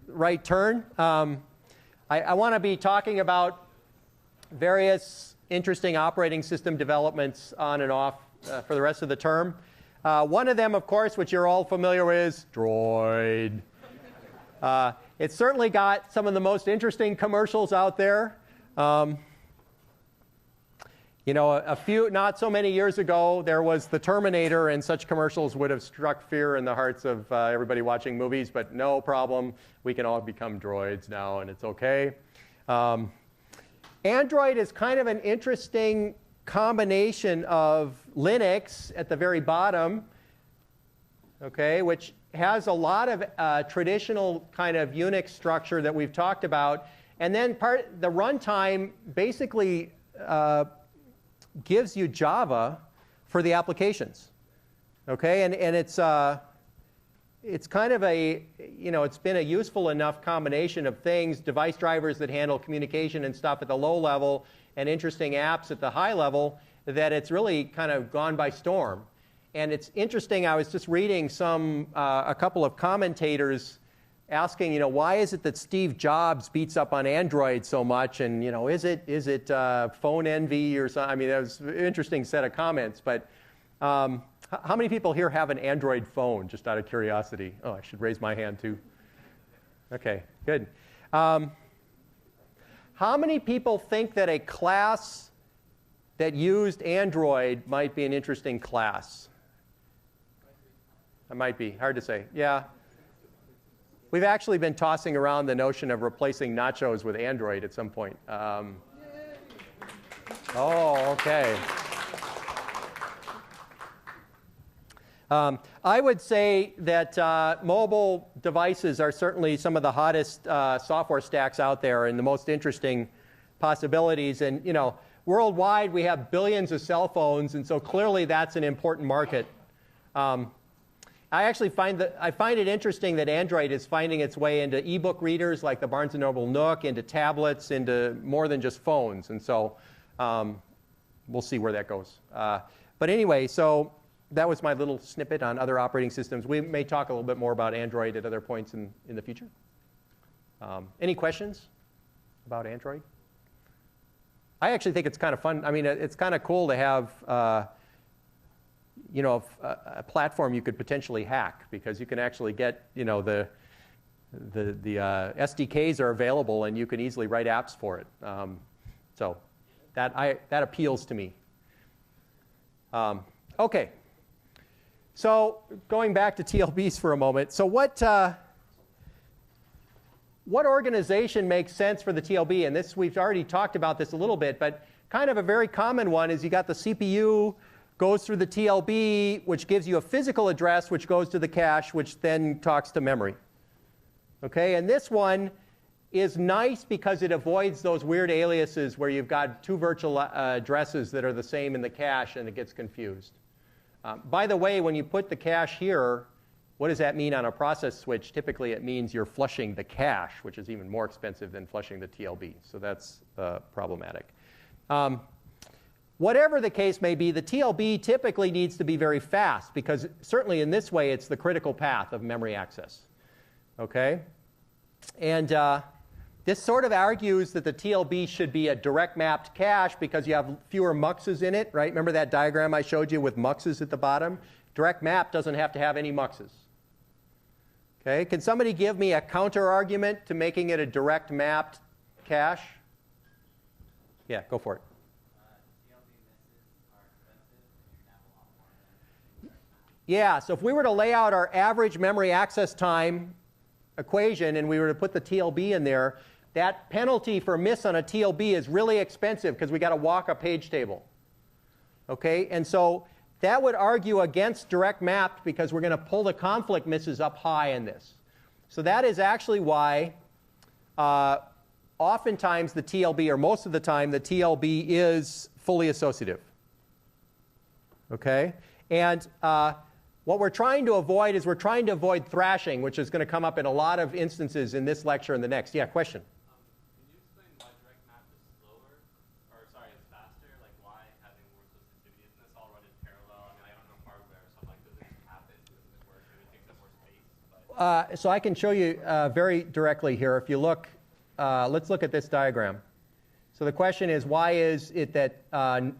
right turn. I want to be talking about various interesting operating system developments on and off for the rest of the term. One of them, of course, which you're all familiar with, is Droid. It's certainly got some of the most interesting commercials out there. A few, not so many years ago, there was the Terminator, and such commercials would have struck fear in the hearts of everybody watching movies, but no problem. We can all become droids now, and it's okay. Android is kind of an interesting combination of Linux at the very bottom, okay, which has a lot of traditional kind of Unix structure that we've talked about, and then the runtime basically gives you Java for the applications, okay, and it's kind of it's been a useful enough combination of things, device drivers that handle communication and stuff at the low level, and interesting apps at the high level, that it's really kind of gone by storm. And it's interesting, I was just reading a couple of commentators asking, why is it that Steve Jobs beats up on Android so much? And, is it phone envy or something? I mean, that was an interesting set of comments. But how many people here have an Android phone, just out of curiosity? Oh, I should raise my hand, too. Okay, good. How many people think that a class that used Android might be an interesting class? It might be. Hard to say. Yeah. We've actually been tossing around the notion of replacing nachos with Android at some point. Oh, okay. I would say that mobile devices are certainly some of the hottest software stacks out there and the most interesting possibilities. And worldwide we have billions of cell phones, and so clearly that's an important market. I actually find it interesting that Android is finding its way into ebook readers like the Barnes & Noble Nook, into tablets, into more than just phones. And so we'll see where that goes. But anyway, so that was my little snippet on other operating systems. We may talk a little bit more about Android at other points in the future. Any questions about Android? I actually think it's kind of fun. I mean, it's kind of cool to have a platform you could potentially hack, because you can actually get, the SDKs are available and you can easily write apps for it. So that appeals to me. Okay. So going back to TLBs for a moment. So what organization makes sense for the TLB? And this, we've already talked about this a little bit, but kind of a very common one is you got the CPU goes through the TLB, which gives you a physical address, which goes to the cache, which then talks to memory. Okay, and this one is nice because it avoids those weird aliases where you've got two virtual addresses that are the same in the cache and it gets confused. By the way, when you put the cache here, what does that mean on a process switch? Typically it means you're flushing the cache, which is even more expensive than flushing the TLB. So that's problematic. Whatever the case may be, the TLB typically needs to be very fast, because certainly in this way it's the critical path of memory access. Okay? And this sort of argues that the TLB should be a direct mapped cache because you have fewer muxes in it, right? Remember that diagram I showed you with muxes at the bottom? Direct map doesn't have to have any muxes. Okay? Can somebody give me a counter argument to making it a direct mapped cache? Yeah, go for it. Yeah, so if we were to lay out our average memory access time equation and we were to put the TLB in there, that penalty for miss on a TLB is really expensive because we got to walk a page table. Okay, and so that would argue against direct mapped because we're going to pull the conflict misses up high in this. So that is actually why oftentimes the TLB, or most of the time, the TLB is fully associative. Okay, and what we're trying to avoid is we're trying to avoid thrashing, which is going to come up in a lot of instances in this lecture and the next. Yeah, question? Can you explain why direct map is slower, or sorry, it's faster? Like why having more sensitivity? Isn't this all run in parallel? I mean, I don't know hardware, so I'm like, does it happen? Does it work? Maybe it takes up more space? But So I can show you very directly here. If you look, let's look at this diagram. So the question is, why is it that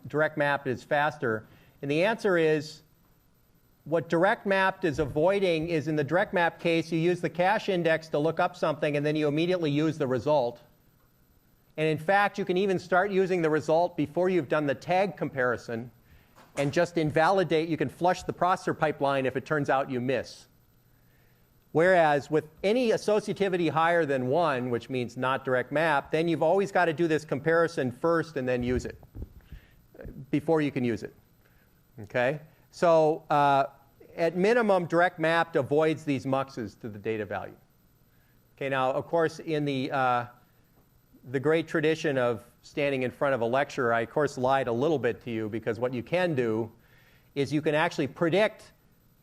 direct map is faster? And the answer is, what direct mapped is avoiding is, in the direct map case, you use the cache index to look up something and then you immediately use the result. And in fact, you can even start using the result before you've done the tag comparison and just invalidate. You can flush the processor pipeline if it turns out you miss. Whereas with any associativity higher than 1, which means not direct map, then you've always got to do this comparison first and then use it before you can use it. Okay? So at minimum, direct mapped avoids these muxes to the data value. Okay, now, of course, in the great tradition of standing in front of a lecture, I, of course, lied a little bit to you, because what you can do is you can actually predict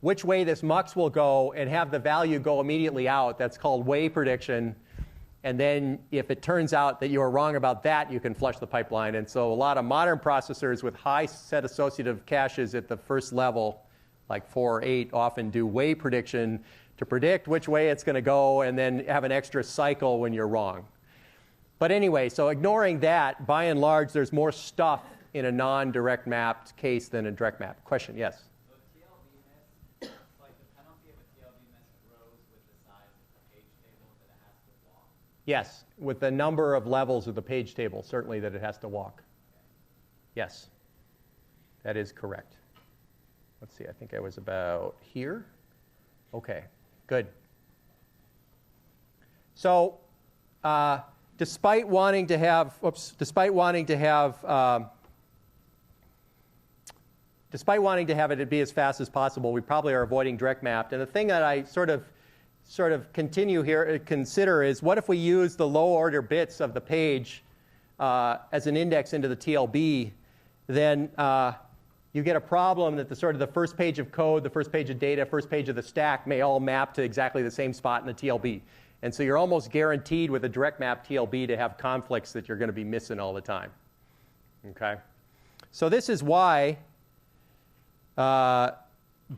which way this mux will go and have the value go immediately out. That's called way prediction. And then if it turns out that you are wrong about that, you can flush the pipeline. And so a lot of modern processors with high set associative caches at the first level, like 4 or 8, often do way prediction to predict which way it's going to go and then have an extra cycle when you're wrong. But anyway, so ignoring that, by and large, there's more stuff in a non-direct mapped case than a direct map. Question, yes? so TLB miss, like the penalty of a TLB miss grows with the size of the page table that it has to walk. Yes, with the number of levels of the page table, certainly that it has to walk. Yes, that is correct. Let's see, I think I was about here. Okay, good. So despite wanting to have despite wanting to have it be as fast as possible, we probably are avoiding direct mapped. And the thing that I sort of continue here, consider is what if we use the low order bits of the page as an index into the TLB, then you get a problem that the first page of code, the first page of data, first page of the stack may all map to exactly the same spot in the TLB. And so you're almost guaranteed with a direct map TLB to have conflicts that you're going to be missing all the time. Okay? So this is why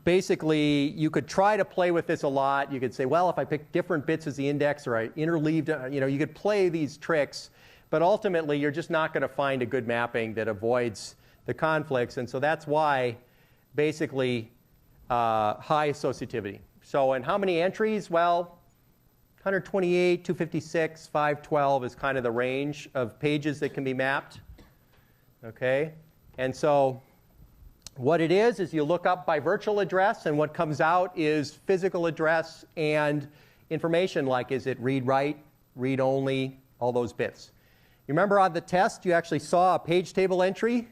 basically you could try to play with this a lot. You could say, well, if I pick different bits as the index or I interleaved, you could play these tricks, but ultimately you're just not going to find a good mapping that avoids the conflicts. And so that's why basically high associativity. So and how many entries? Well, 128, 256, 512 is kind of the range of pages that can be mapped. Okay? And so what it is you look up by virtual address, and what comes out is physical address and information like is it read-write, read-only, all those bits. You remember on the test you actually saw a page table entry,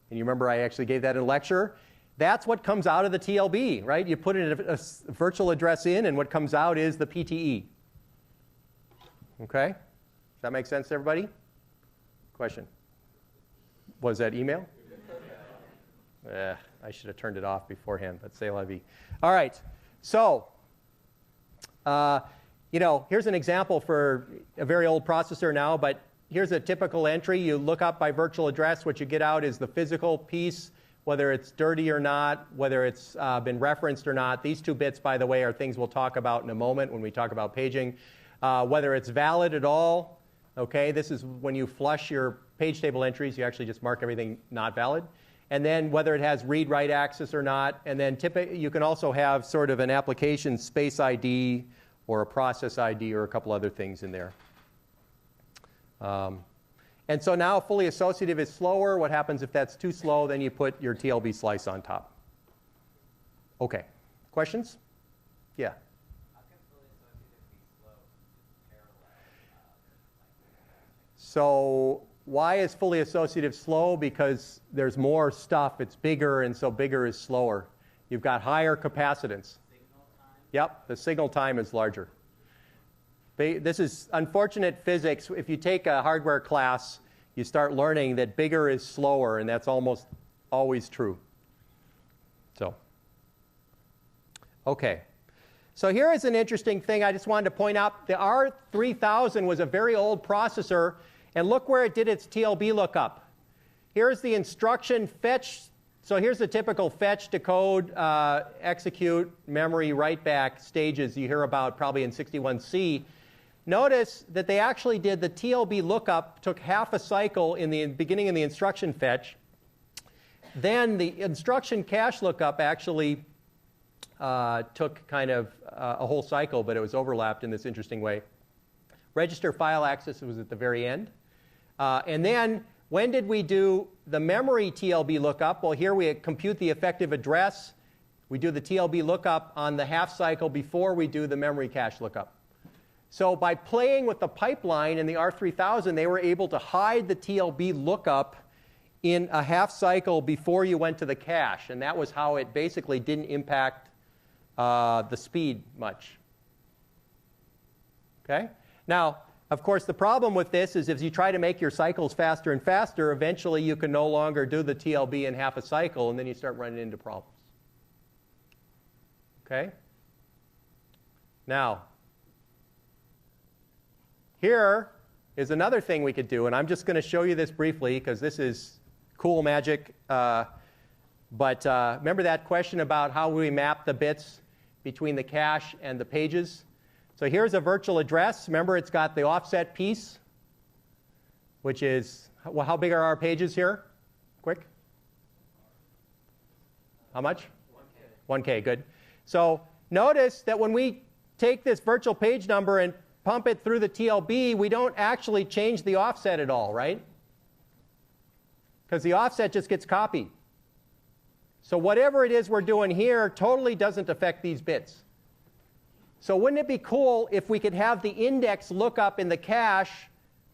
and you remember I actually gave that in a lecture. That's what comes out of the TLB, right? You put a virtual address in, and what comes out is the PTE. Okay? Does that make sense to everybody? Question? Was that email? I should have turned it off beforehand, but c'est la vie. All right, so, here's an example for a very old processor now, but here's a typical entry. You look up by virtual address. What you get out is the physical piece, whether it's dirty or not, whether it's been referenced or not. These two bits, by the way, are things we'll talk about in a moment when we talk about paging. Whether it's valid at all, okay, this is when you flush your page table entries, you actually just mark everything not valid. And then whether it has read-write access or not. And then you can also have sort of an application space ID or a process ID or a couple other things in there. And so now fully associative is slower. What happens if that's too slow? Then you put your TLB slice on top. Okay. Questions? Yeah. How can fully associative be slow? Parallel. So why is fully associative slow? Because there's more stuff. It's bigger, and so bigger is slower. You've got higher capacitance. Signal time? Yep, the signal time is larger. This is unfortunate physics. If you take a hardware class, you start learning that bigger is slower, and that's almost always true. So, okay. So here is an interesting thing I just wanted to point out. The R3000 was a very old processor, and look where it did its TLB lookup. Here's the instruction fetch. So here's the typical fetch, decode, execute, memory, write back stages you hear about probably in 61C. Notice that they actually did the TLB lookup, took half a cycle in the beginning of the instruction fetch. Then the instruction cache lookup actually took kind of a whole cycle, but it was overlapped in this interesting way. Register file access was at the very end. And then when did we do the memory TLB lookup? Well, here we compute the effective address. We do the TLB lookup on the half cycle before we do the memory cache lookup. So by playing with the pipeline in the R3000, they were able to hide the TLB lookup in a half cycle before you went to the cache. And that was how it basically didn't impact the speed much. Okay? Now, of course, the problem with this is if you try to make your cycles faster and faster, eventually you can no longer do the TLB in half a cycle, and then you start running into problems. Okay? Now, here is another thing we could do, and I'm just going to show you this briefly because this is cool magic. But remember that question about how we map the bits between the cache and the pages? So here's a virtual address. Remember, it's got the offset piece, which is, well, how big are our pages here? Quick. How much? 1K. 1K, good. So notice that when we take this virtual page number and pump it through the TLB, we don't actually change the offset at all, right? Because the offset just gets copied. So whatever it is we're doing here totally doesn't affect these bits. So wouldn't it be cool if we could have the index lookup in the cache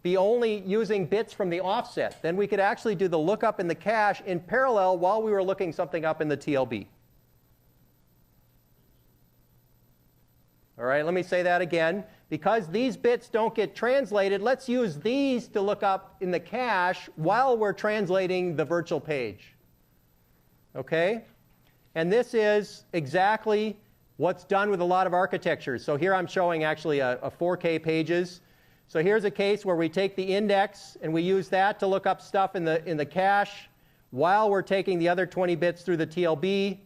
be only using bits from the offset. Then we could actually do the lookup in the cache in parallel while we were looking something up in the TLB. All right, let me say that again. Because these bits don't get translated, let's use these to look up in the cache while we're translating the virtual page. Okay? And this is exactly what's done with a lot of architectures. So here I'm showing actually a 4K pages. So here's a case where we take the index and we use that to look up stuff in the cache while we're taking the other 20 bits through the TLB.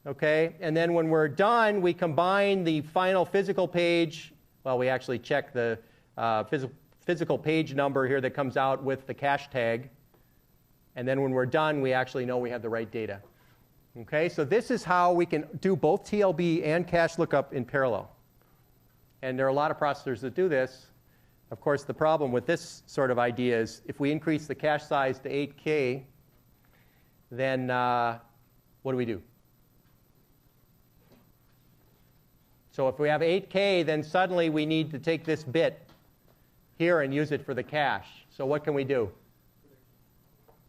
Okay? And then when we're done, we combine the final physical page. Well, we actually check the physical page number here that comes out with the cache tag. And then when we're done, we actually know we have the right data. Okay, so this is how we can do both TLB and cache lookup in parallel. And there are a lot of processors that do this. Of course, the problem with this sort of idea is if we increase the cache size to 8K, then what do? So if we have 8K, then suddenly we need to take this bit here and use it for the cache. So what can we do?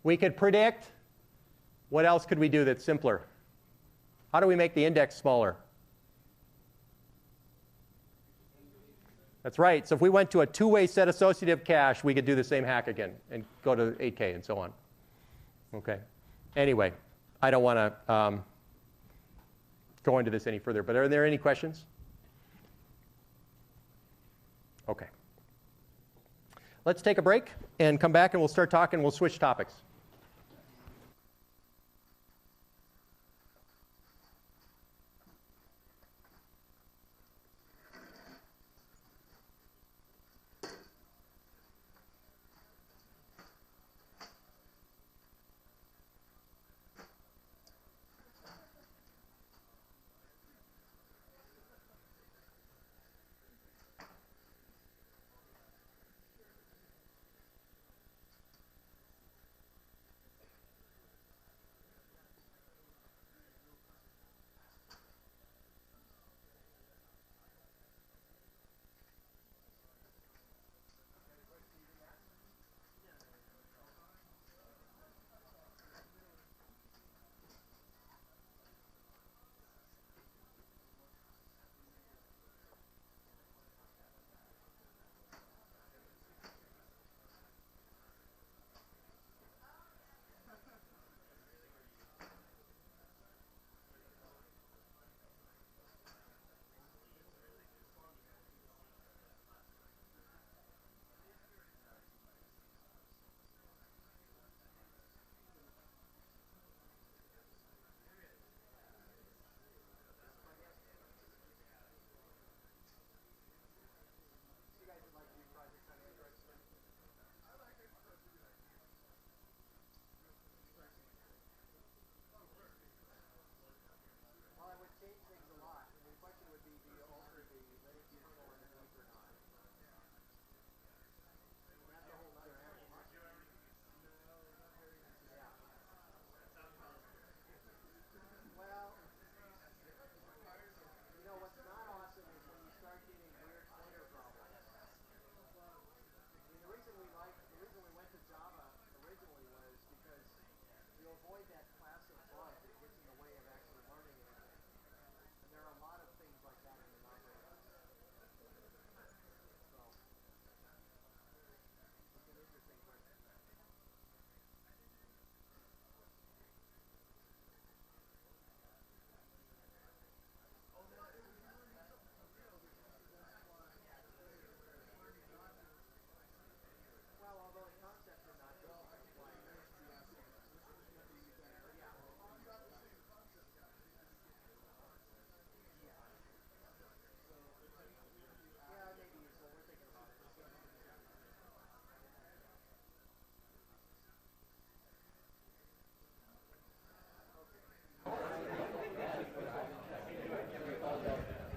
We could predict. What else could we do that's simpler? How do we make the index smaller? That's right. So if we went to a two-way set associative cache, we could do the same hack again and go to 8K and so on. Okay. Anyway, I don't want to go into this any further, but are there any questions? Okay. Let's take a break and come back and we'll start talking. We'll switch topics.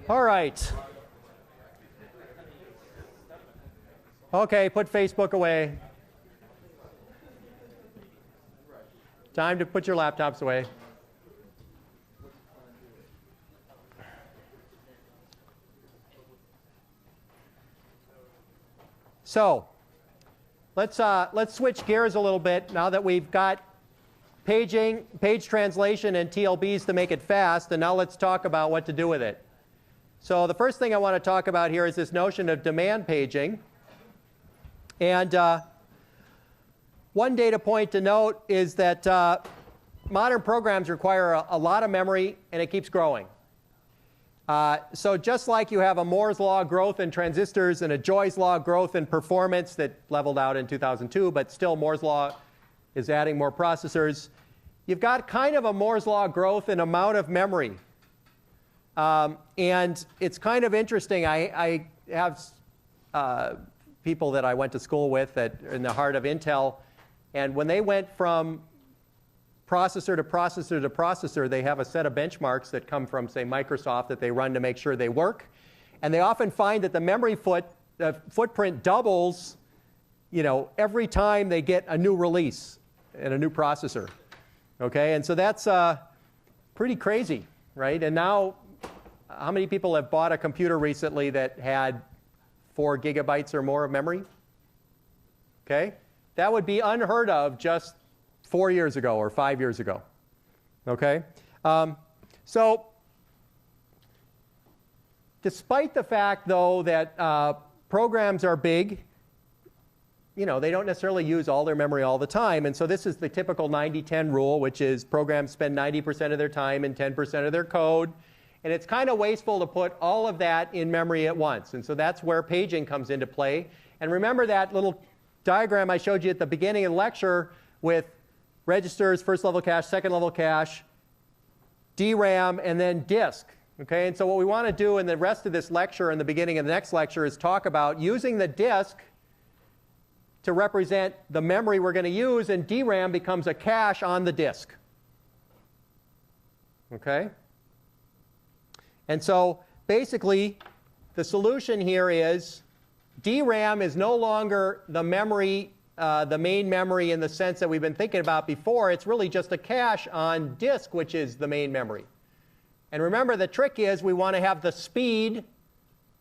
All right. Okay, put Facebook away. Time to put your laptops away. So, let's switch gears a little bit now that we've got paging, page translation, and TLBs to make it fast, and now let's talk about what to do with it. So the first thing I want to talk about here is this notion of demand paging. And one data point to note is that modern programs require a lot of memory, and it keeps growing. So just like you have a Moore's law growth in transistors and a Joy's law growth in performance that leveled out in 2002, but still Moore's law is adding more processors, you've got kind of a Moore's law growth in amount of memory. And it's kind of interesting. I have people that I went to school with that are in the heart of Intel, and when they went from processor to processor to processor, they have a set of benchmarks that come from, say, Microsoft that they run to make sure they work. And they often find that the memory footprint doubles, every time they get a new release and a new processor. Okay, and so that's pretty crazy, right? And now, how many people have bought a computer recently that had 4 gigabytes or more of memory? Okay, that would be unheard of just 4 years ago or 5 years ago. Okay, so despite the fact, though, that programs are big, they don't necessarily use all their memory all the time. And so this is the typical 90-10 rule, which is programs spend 90% of their time in 10% of their code. And it's kind of wasteful to put all of that in memory at once. And so that's where paging comes into play. And remember that little diagram I showed you at the beginning of the lecture with registers, first level cache, second level cache, DRAM, and then disk. Okay? And so what we want to do in the rest of this lecture and the beginning of the next lecture is talk about using the disk to represent the memory we're going to use, and DRAM becomes a cache on the disk. Okay? And so basically, the solution here is DRAM is no longer the memory, the main memory in the sense that we've been thinking about before. It's really just a cache on disk, which is the main memory. And remember, the trick is we want to have the speed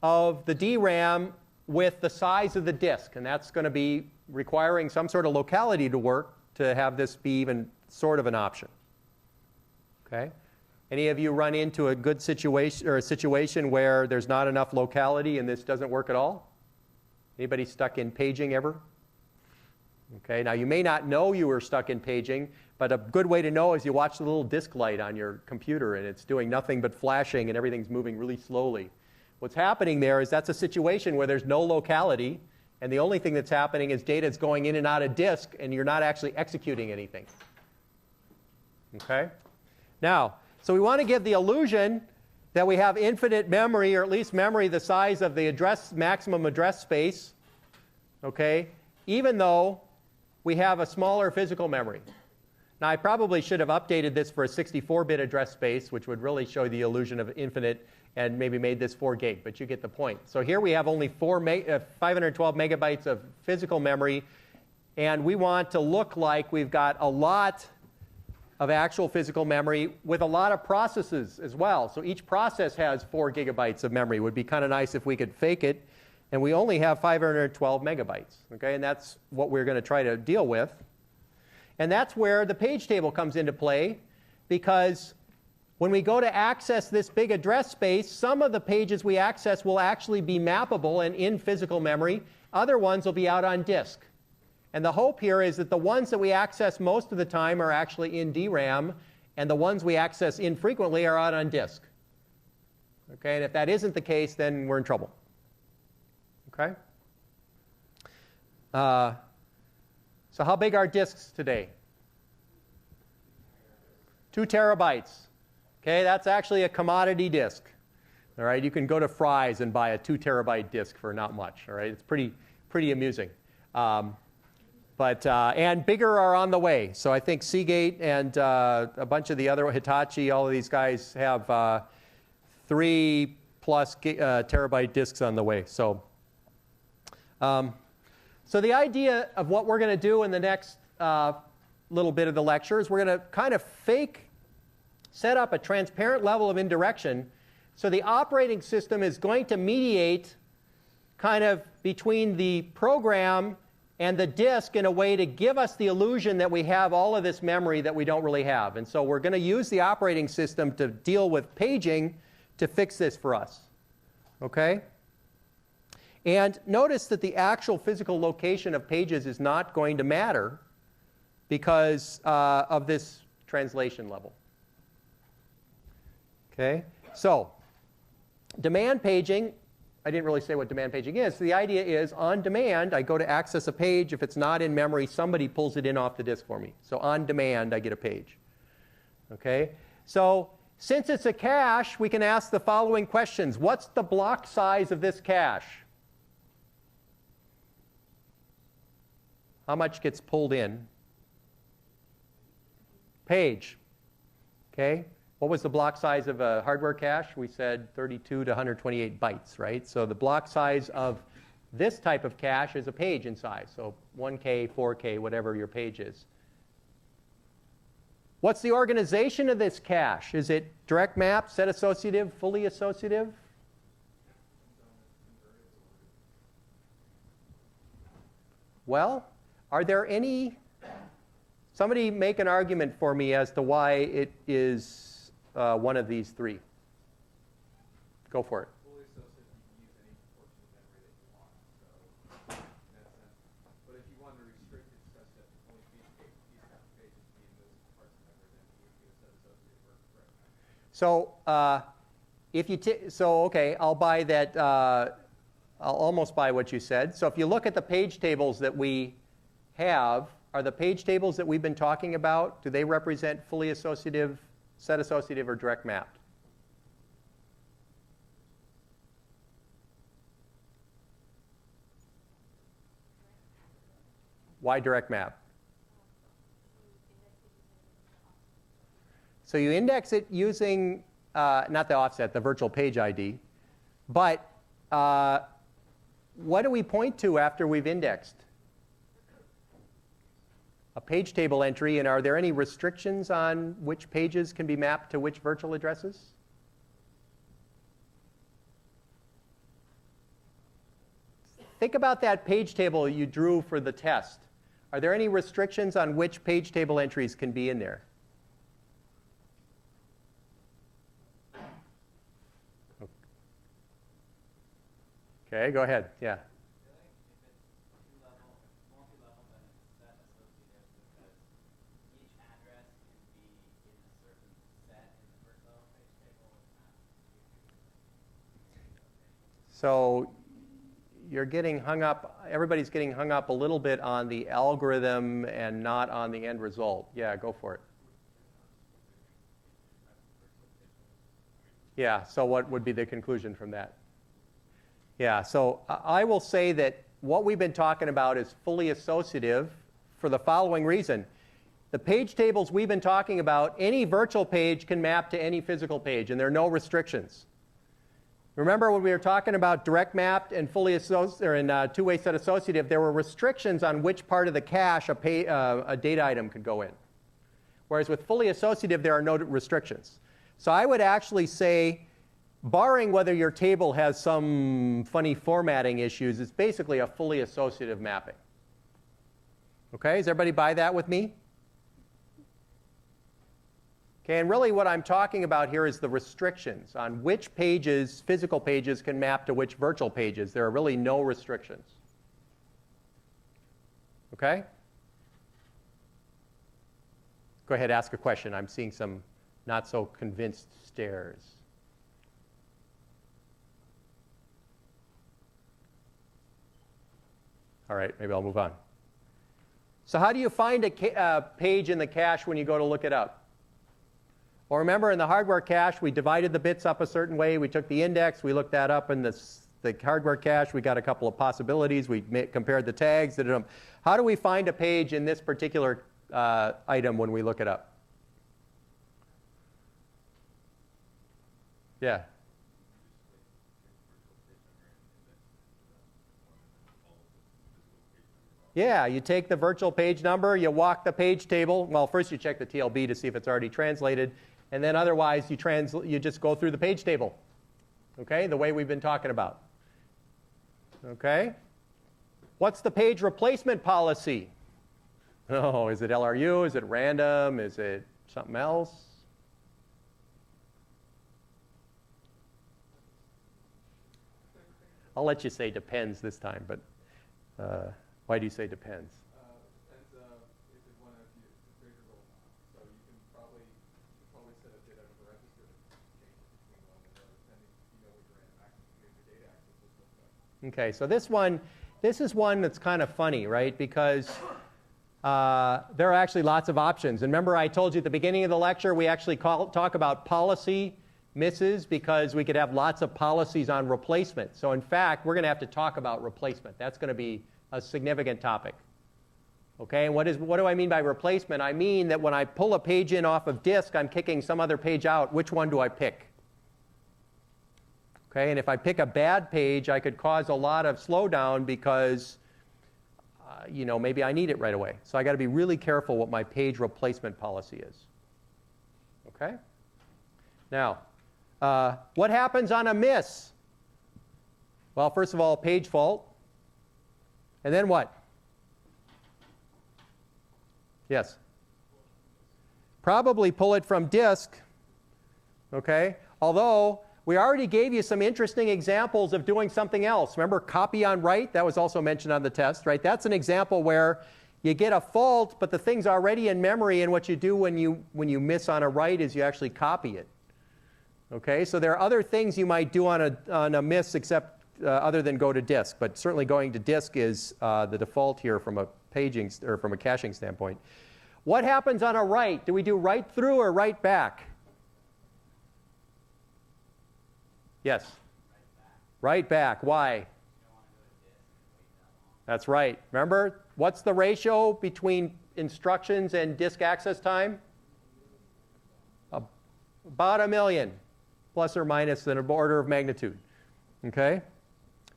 of the DRAM with the size of the disk. And that's going to be requiring some sort of locality to work to have this be even sort of an option. Okay? Any of you run into a good situation or a situation where there's not enough locality and this doesn't work at all? Anybody stuck in paging ever? Okay, now you may not know you were stuck in paging, but a good way to know is you watch the little disk light on your computer and it's doing nothing but flashing and everything's moving really slowly. What's happening there is that's a situation where there's no locality, and the only thing that's happening is data is going in and out of disk, and you're not actually executing anything. Okay? Now, so we want to give the illusion that we have infinite memory, or at least memory the size of the maximum address space, okay, even though we have a smaller physical memory. Now, I probably should have updated this for a 64-bit address space, which would really show the illusion of infinite, and maybe made this 4 gig, but you get the point. So here we have only 512 megabytes of physical memory, and we want to look like we've got a lot of actual physical memory with a lot of processes as well. So each process has 4 gigabytes of memory. It would be kind of nice if we could fake it, and we only have 512 megabytes. Okay, and that's what we're going to try to deal with. And that's where the page table comes into play, because when we go to access this big address space, some of the pages we access will actually be mappable and in physical memory. Other ones will be out on disk. And the hope here is that the ones that we access most of the time are actually in DRAM, and the ones we access infrequently are out on disk. Okay, and if that isn't the case, then we're in trouble. Okay? So how big are disks today? 2 terabytes. Okay, that's actually a commodity disk. All right, you can go to Fry's and buy a 2 terabyte disk for not much. All right, it's pretty amusing. And bigger are on the way. So I think Seagate and a bunch of the other, Hitachi, all of these guys have 3+ terabyte disks on the way. So the idea of what we're going to do in the next little bit of the lecture is we're going to kind of set up a transparent level of indirection. So the operating system is going to mediate kind of between the program and the disk in a way to give us the illusion that we have all of this memory that we don't really have. And so we're going to use the operating system to deal with paging to fix this for us. Okay? And notice that the actual physical location of pages is not going to matter because of this translation level. Okay? So, demand paging, I didn't really say what demand paging is. So the idea is, on demand, I go to access a page. If it's not in memory, somebody pulls it in off the disk for me. So on demand, I get a page. Okay? So since it's a cache, we can ask the following questions. What's the block size of this cache? How much gets pulled in? Page. Okay? What was the block size of a hardware cache? We said 32 to 128 bytes, right? So the block size of this type of cache is a page in size. So 1K, 4K, whatever your page is. What's the organization of this cache? Is it direct map, set associative, fully associative? Well, are there any... Somebody make an argument for me as to why it is one of these three. Go for it. Fully associative, you can use any portion of memory that you want. So, in that sense. But if you want to restrict it such that only these type of pages be in those parts of memory, then you would get a set associative or direct map. So, if you okay, I'll buy that. I'll almost buy what you said. So, if you look at the page tables that we have, are the page tables that we've been talking about, do they represent fully associative, set associative, or direct mapped? Why direct map? So you index it using, not the offset, the virtual page ID. But what do we point to after we've indexed? A page table entry, and are there any restrictions on which pages can be mapped to which virtual addresses? Think about that page table you drew for the test. Are there any restrictions on which page table entries can be in there? Okay, go ahead. Yeah. So you're getting hung up, everybody's getting hung up a little bit on the algorithm and not on the end result. Yeah, go for it. Yeah, so what would be the conclusion from that? Yeah, so I will say that what we've been talking about is fully associative for the following reason. The page tables we've been talking about, any virtual page can map to any physical page, and there are no restrictions. Remember when we were talking about direct mapped and fully associative, or two-way set associative, there were restrictions on which part of the cache a data item could go in. Whereas with fully associative, there are no restrictions. So I would actually say, barring whether your table has some funny formatting issues, it's basically a fully associative mapping. Okay, does everybody buy that with me? Okay, and really what I'm talking about here is the restrictions on which pages, physical pages, can map to which virtual pages. There are really no restrictions. Okay? Go ahead, ask a question. I'm seeing some not so convinced stares. All right, maybe I'll move on. So how do you find a page in the cache when you go to look it up? Well, remember in the hardware cache, we divided the bits up a certain way. We took the index, we looked that up in the hardware cache. We got a couple of possibilities. We compared the tags. How do we find a page in this particular item when we look it up? Yeah. Yeah, you take the virtual page number, you walk the page table. Well, first you check the TLB to see if it's already translated, and then otherwise you just go through the page table, okay, the way we've been talking about. Okay? What's the page replacement policy? Oh, is it LRU? Is it random? Is it something else? I'll let you say depends this time, but why do you say depends? Depends if you want to be favorable or not. So you can probably set a bit of a register change between one and another, depending if you know what your random access, your data access is looked up. Okay, so this is one that's kind of funny, right? Because there are actually lots of options. And remember I told you at the beginning of the lecture, we actually talk about policy misses because we could have lots of policies on replacement. So in fact, we're going to have to talk about replacement. That's going to be a significant topic. Okay, and what do I mean by replacement? I mean that when I pull a page in off of disk, I'm kicking some other page out. Which one do I pick? Okay, and if I pick a bad page, I could cause a lot of slowdown because maybe I need it right away. So I got to be really careful what my page replacement policy is. Okay? Now, what happens on a miss? Well, first of all, page fault. And then what? Yes? Probably pull it from disk. Okay? Although, we already gave you some interesting examples of doing something else. Remember copy on write? That was also mentioned on the test, right? That's an example where you get a fault, but the thing's already in memory, and what you do when you miss on a write is you actually copy it. Okay, so there are other things you might do on a miss except other than go to disk, but certainly going to disk is the default here from a paging or from a caching standpoint. What happens on a write? Do we do write through or write back? Yes. Write back. Why? That's right. Remember, what's the ratio between instructions and disk access time? About 1 million, plus or minus an order of magnitude. Okay?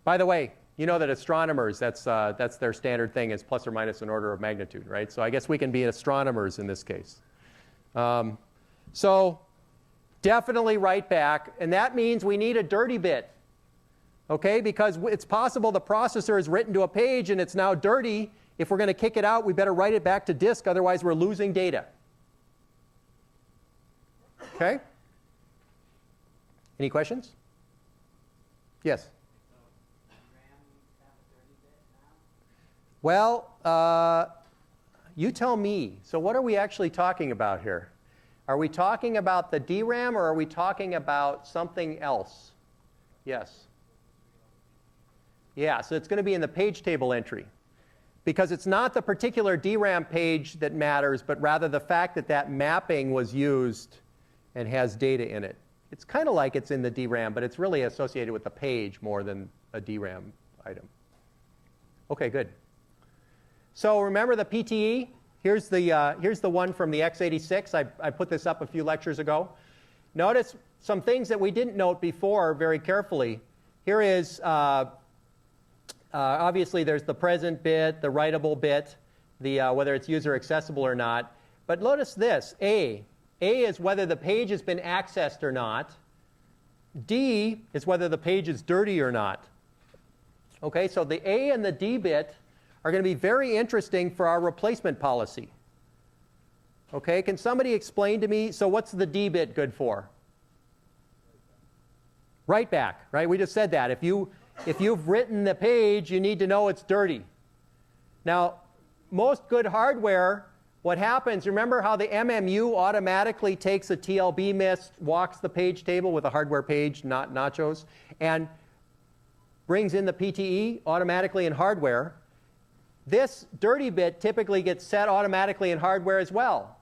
By the way, you know that astronomers, that's their standard thing, is plus or minus an order of magnitude, right? So I guess we can be astronomers in this case. So definitely write back, and that means we need a dirty bit. Okay, because it's possible the processor has written to a page and it's now dirty. If we're going to kick it out, we better write it back to disk, otherwise we're losing data. Okay? Any questions? Yes? Well, you tell me. So what are we actually talking about here? Are we talking about the DRAM or are we talking about something else? Yes? Yeah, so it's going to be in the page table entry. Because it's not the particular DRAM page that matters, but rather the fact that that mapping was used and has data in it. It's kind of like it's in the DRAM, but it's really associated with the page more than a DRAM item. Okay, good. So remember the PTE? Here's the one from the x86. I put this up a few lectures ago. Notice some things that we didn't note before very carefully. Here is, obviously there's the present bit, the writable bit, whether it's user accessible or not. But notice this, A. A is whether the page has been accessed or not. D is whether the page is dirty or not. Okay, so the A and the D bit are going to be very interesting for our replacement policy. Okay, can somebody explain to me, so what's the D bit good for? Write back, right? We just said that. If you've written the page, you need to know it's dirty. Now, most good hardware, what happens, remember how the MMU automatically takes a TLB miss, walks the page table with a hardware page, not nachos, and brings in the PTE automatically in hardware. This dirty bit typically gets set automatically in hardware as well.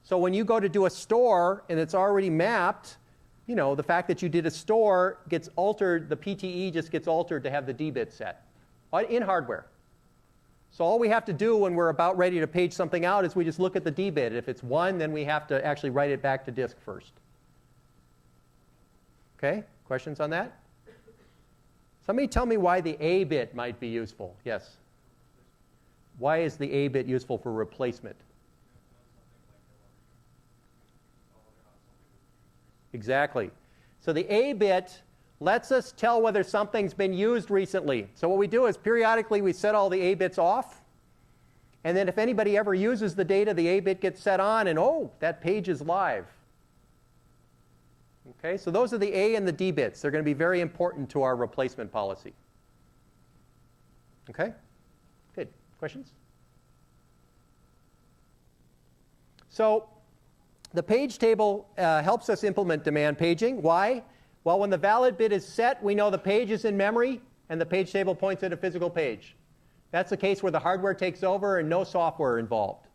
So when you go to do a store and it's already mapped, you know, the fact that you did a store gets altered, the PTE just gets altered to have the D bit set in hardware. So all we have to do when we're about ready to page something out is we just look at the D bit. If it's 1, then we have to actually write it back to disk first. Okay, questions on that? Somebody tell me why the A bit might be useful. Yes? Why is the A bit useful for replacement? Exactly. So the A bit lets us tell whether something's been used recently. So what we do is periodically we set all the A bits off. And then if anybody ever uses the data, the A bit gets set on, and oh, that page is live. Okay, so those are the A and the D bits. They're going to be very important to our replacement policy. Okay? Good. Questions? So the page table helps us implement demand paging. Why? Well, when the valid bit is set, we know the page is in memory, and the page table points at a physical page. That's the case where the hardware takes over and no software involved.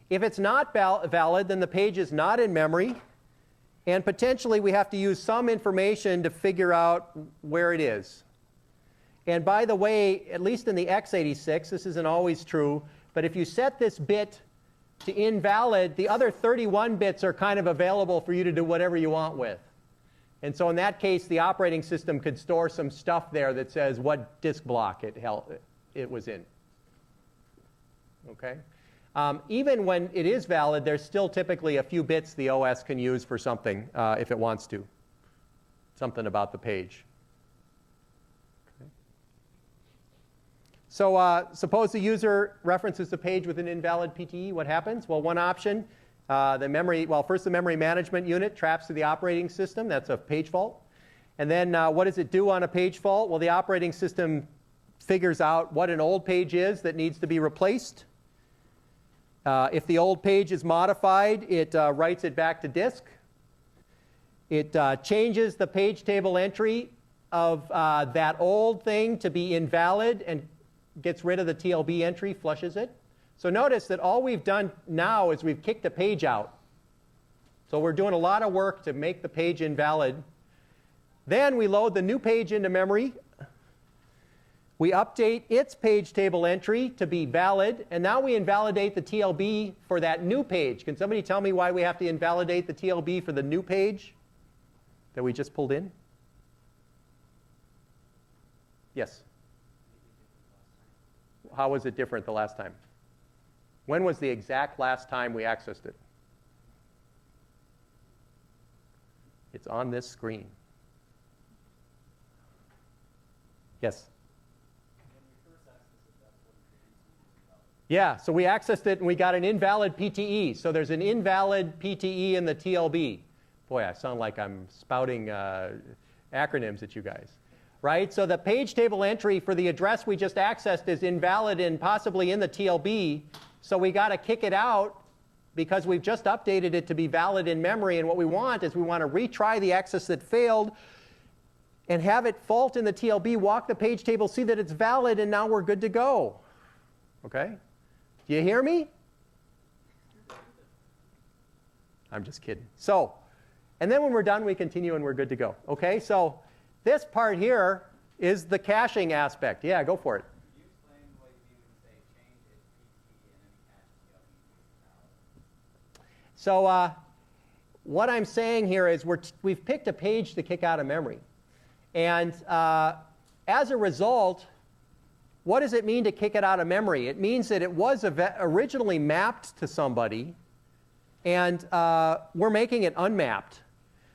If it's not valid, then the page is not in memory, and potentially we have to use some information to figure out where it is. And by the way, at least in the x86, this isn't always true, but if you set this bit to invalid, the other 31 bits are kind of available for you to do whatever you want with. And so in that case, the operating system could store some stuff there that says what disk block it was in. Okay? Even when it is valid, there's still typically a few bits the OS can use for something if it wants to. Something about the page. Okay. So suppose the user references the page with an invalid PTE. What happens? Well, one option, first the memory management unit traps to the operating system. That's a page fault. And then what does it do on a page fault? Well, the operating system figures out what an old page is that needs to be replaced. If the old page is modified, it writes it back to disk. It changes the page table entry of that old thing to be invalid and gets rid of the TLB entry, flushes it. So notice that all we've done now is we've kicked a page out. So we're doing a lot of work to make the page invalid. Then we load the new page into memory. We update its page table entry to be valid, and now we invalidate the TLB for that new page. Can somebody tell me why we have to invalidate the TLB for the new page that we just pulled in? Yes? How was it different the last time? When was the exact last time we accessed it? It's on this screen. Yes? Yeah, so we accessed it and we got an invalid PTE. So there's an invalid PTE in the TLB. Boy, I sound like I'm spouting acronyms at you guys. Right? So the page table entry for the address we just accessed is invalid and possibly in the TLB. So we got to kick it out because we've just updated it to be valid in memory. And what we want is we want to retry the access that failed and have it fault in the TLB, walk the page table, see that it's valid, and now we're good to go. Okay? Do you hear me? I'm just kidding. So, and then when we're done, we continue and we're good to go. Okay, so this part here is the caching aspect. Yeah, go for it. Could you explain what you mean when you say change its PTE and any cache TLB? So what I'm saying here is we've picked a page to kick out of memory. And as a result, what does it mean to kick it out of memory? It means that it was originally mapped to somebody, and we're making it unmapped.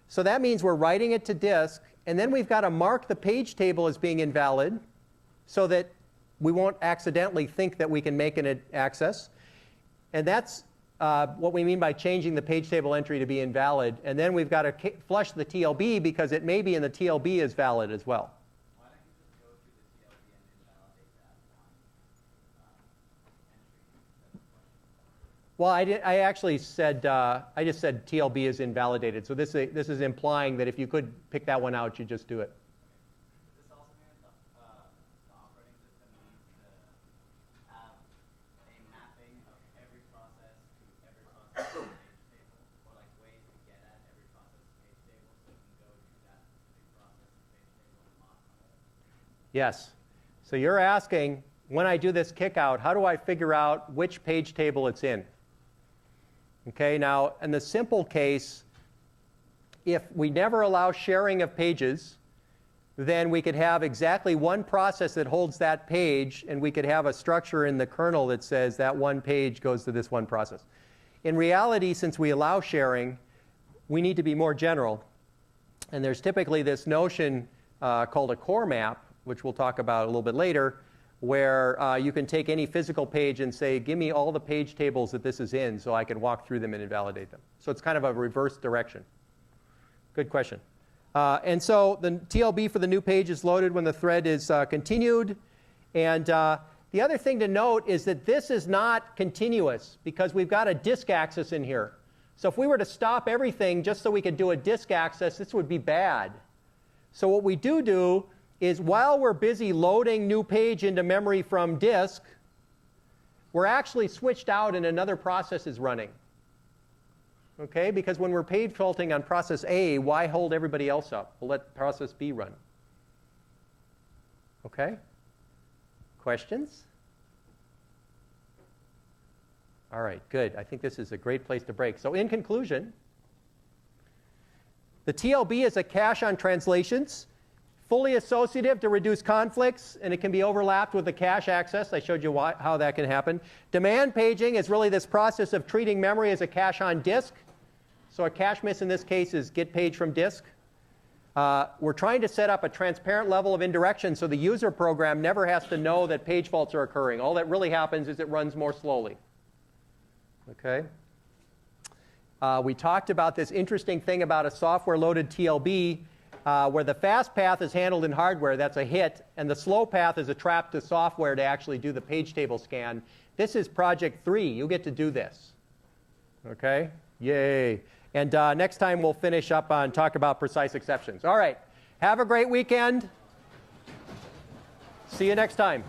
So that means we're writing it to disk, and then we've got to mark the page table as being invalid so that we won't accidentally think that we can make an access. And that's what we mean by changing the page table entry to be invalid. And then we've got to flush the TLB because it may be in the TLB as valid as well. Why don't you just go through the TLB and invalidate that one entry? Well, I actually said I just said TLB is invalidated. So this is implying that if you could pick that one out, you just do it. Does this also mean that the operating system needs to have a mapping of every process to every process page table, or like ways to get at every process page table so you can go to that specific process page table and modify it? Yes. So you're asking, when I do this kick out, how do I figure out which page table it's in? Okay, now in the simple case, if we never allow sharing of pages, then we could have exactly one process that holds that page, and we could have a structure in the kernel that says that one page goes to this one process. In reality, since we allow sharing, we need to be more general. And there's typically this notion called a core map, which we'll talk about a little bit later, where you can take any physical page and say, give me all the page tables that this is in so I can walk through them and invalidate them. So it's kind of a reverse direction. Good question. And so the TLB for the new page is loaded when the thread is continued. And the other thing to note is that this is not continuous because we've got a disk access in here. So if we were to stop everything just so we could do a disk access, this would be bad. So what we do is while we're busy loading new page into memory from disk, we're actually switched out and another process is running. Okay? Because when we're page faulting on process A, why hold everybody else up? We'll let process B run. Okay? Questions? All right, good. I think this is a great place to break. So in conclusion, the TLB is a cache on translations, fully associative to reduce conflicts, and it can be overlapped with the cache access. I showed you how that can happen. Demand paging is really this process of treating memory as a cache on disk. So a cache miss in this case is get page from disk. We're trying to set up a transparent level of indirection so the user program never has to know that page faults are occurring. All that really happens is it runs more slowly. Okay? We talked about this interesting thing about a software-loaded TLB where the fast path is handled in hardware. That's a hit. And the slow path is a trap to software to actually do the page table scan. This is Project 3. You get to do this. Okay? Yay. And next time we'll finish up on talk about precise exceptions. All right. Have a great weekend. See you next time.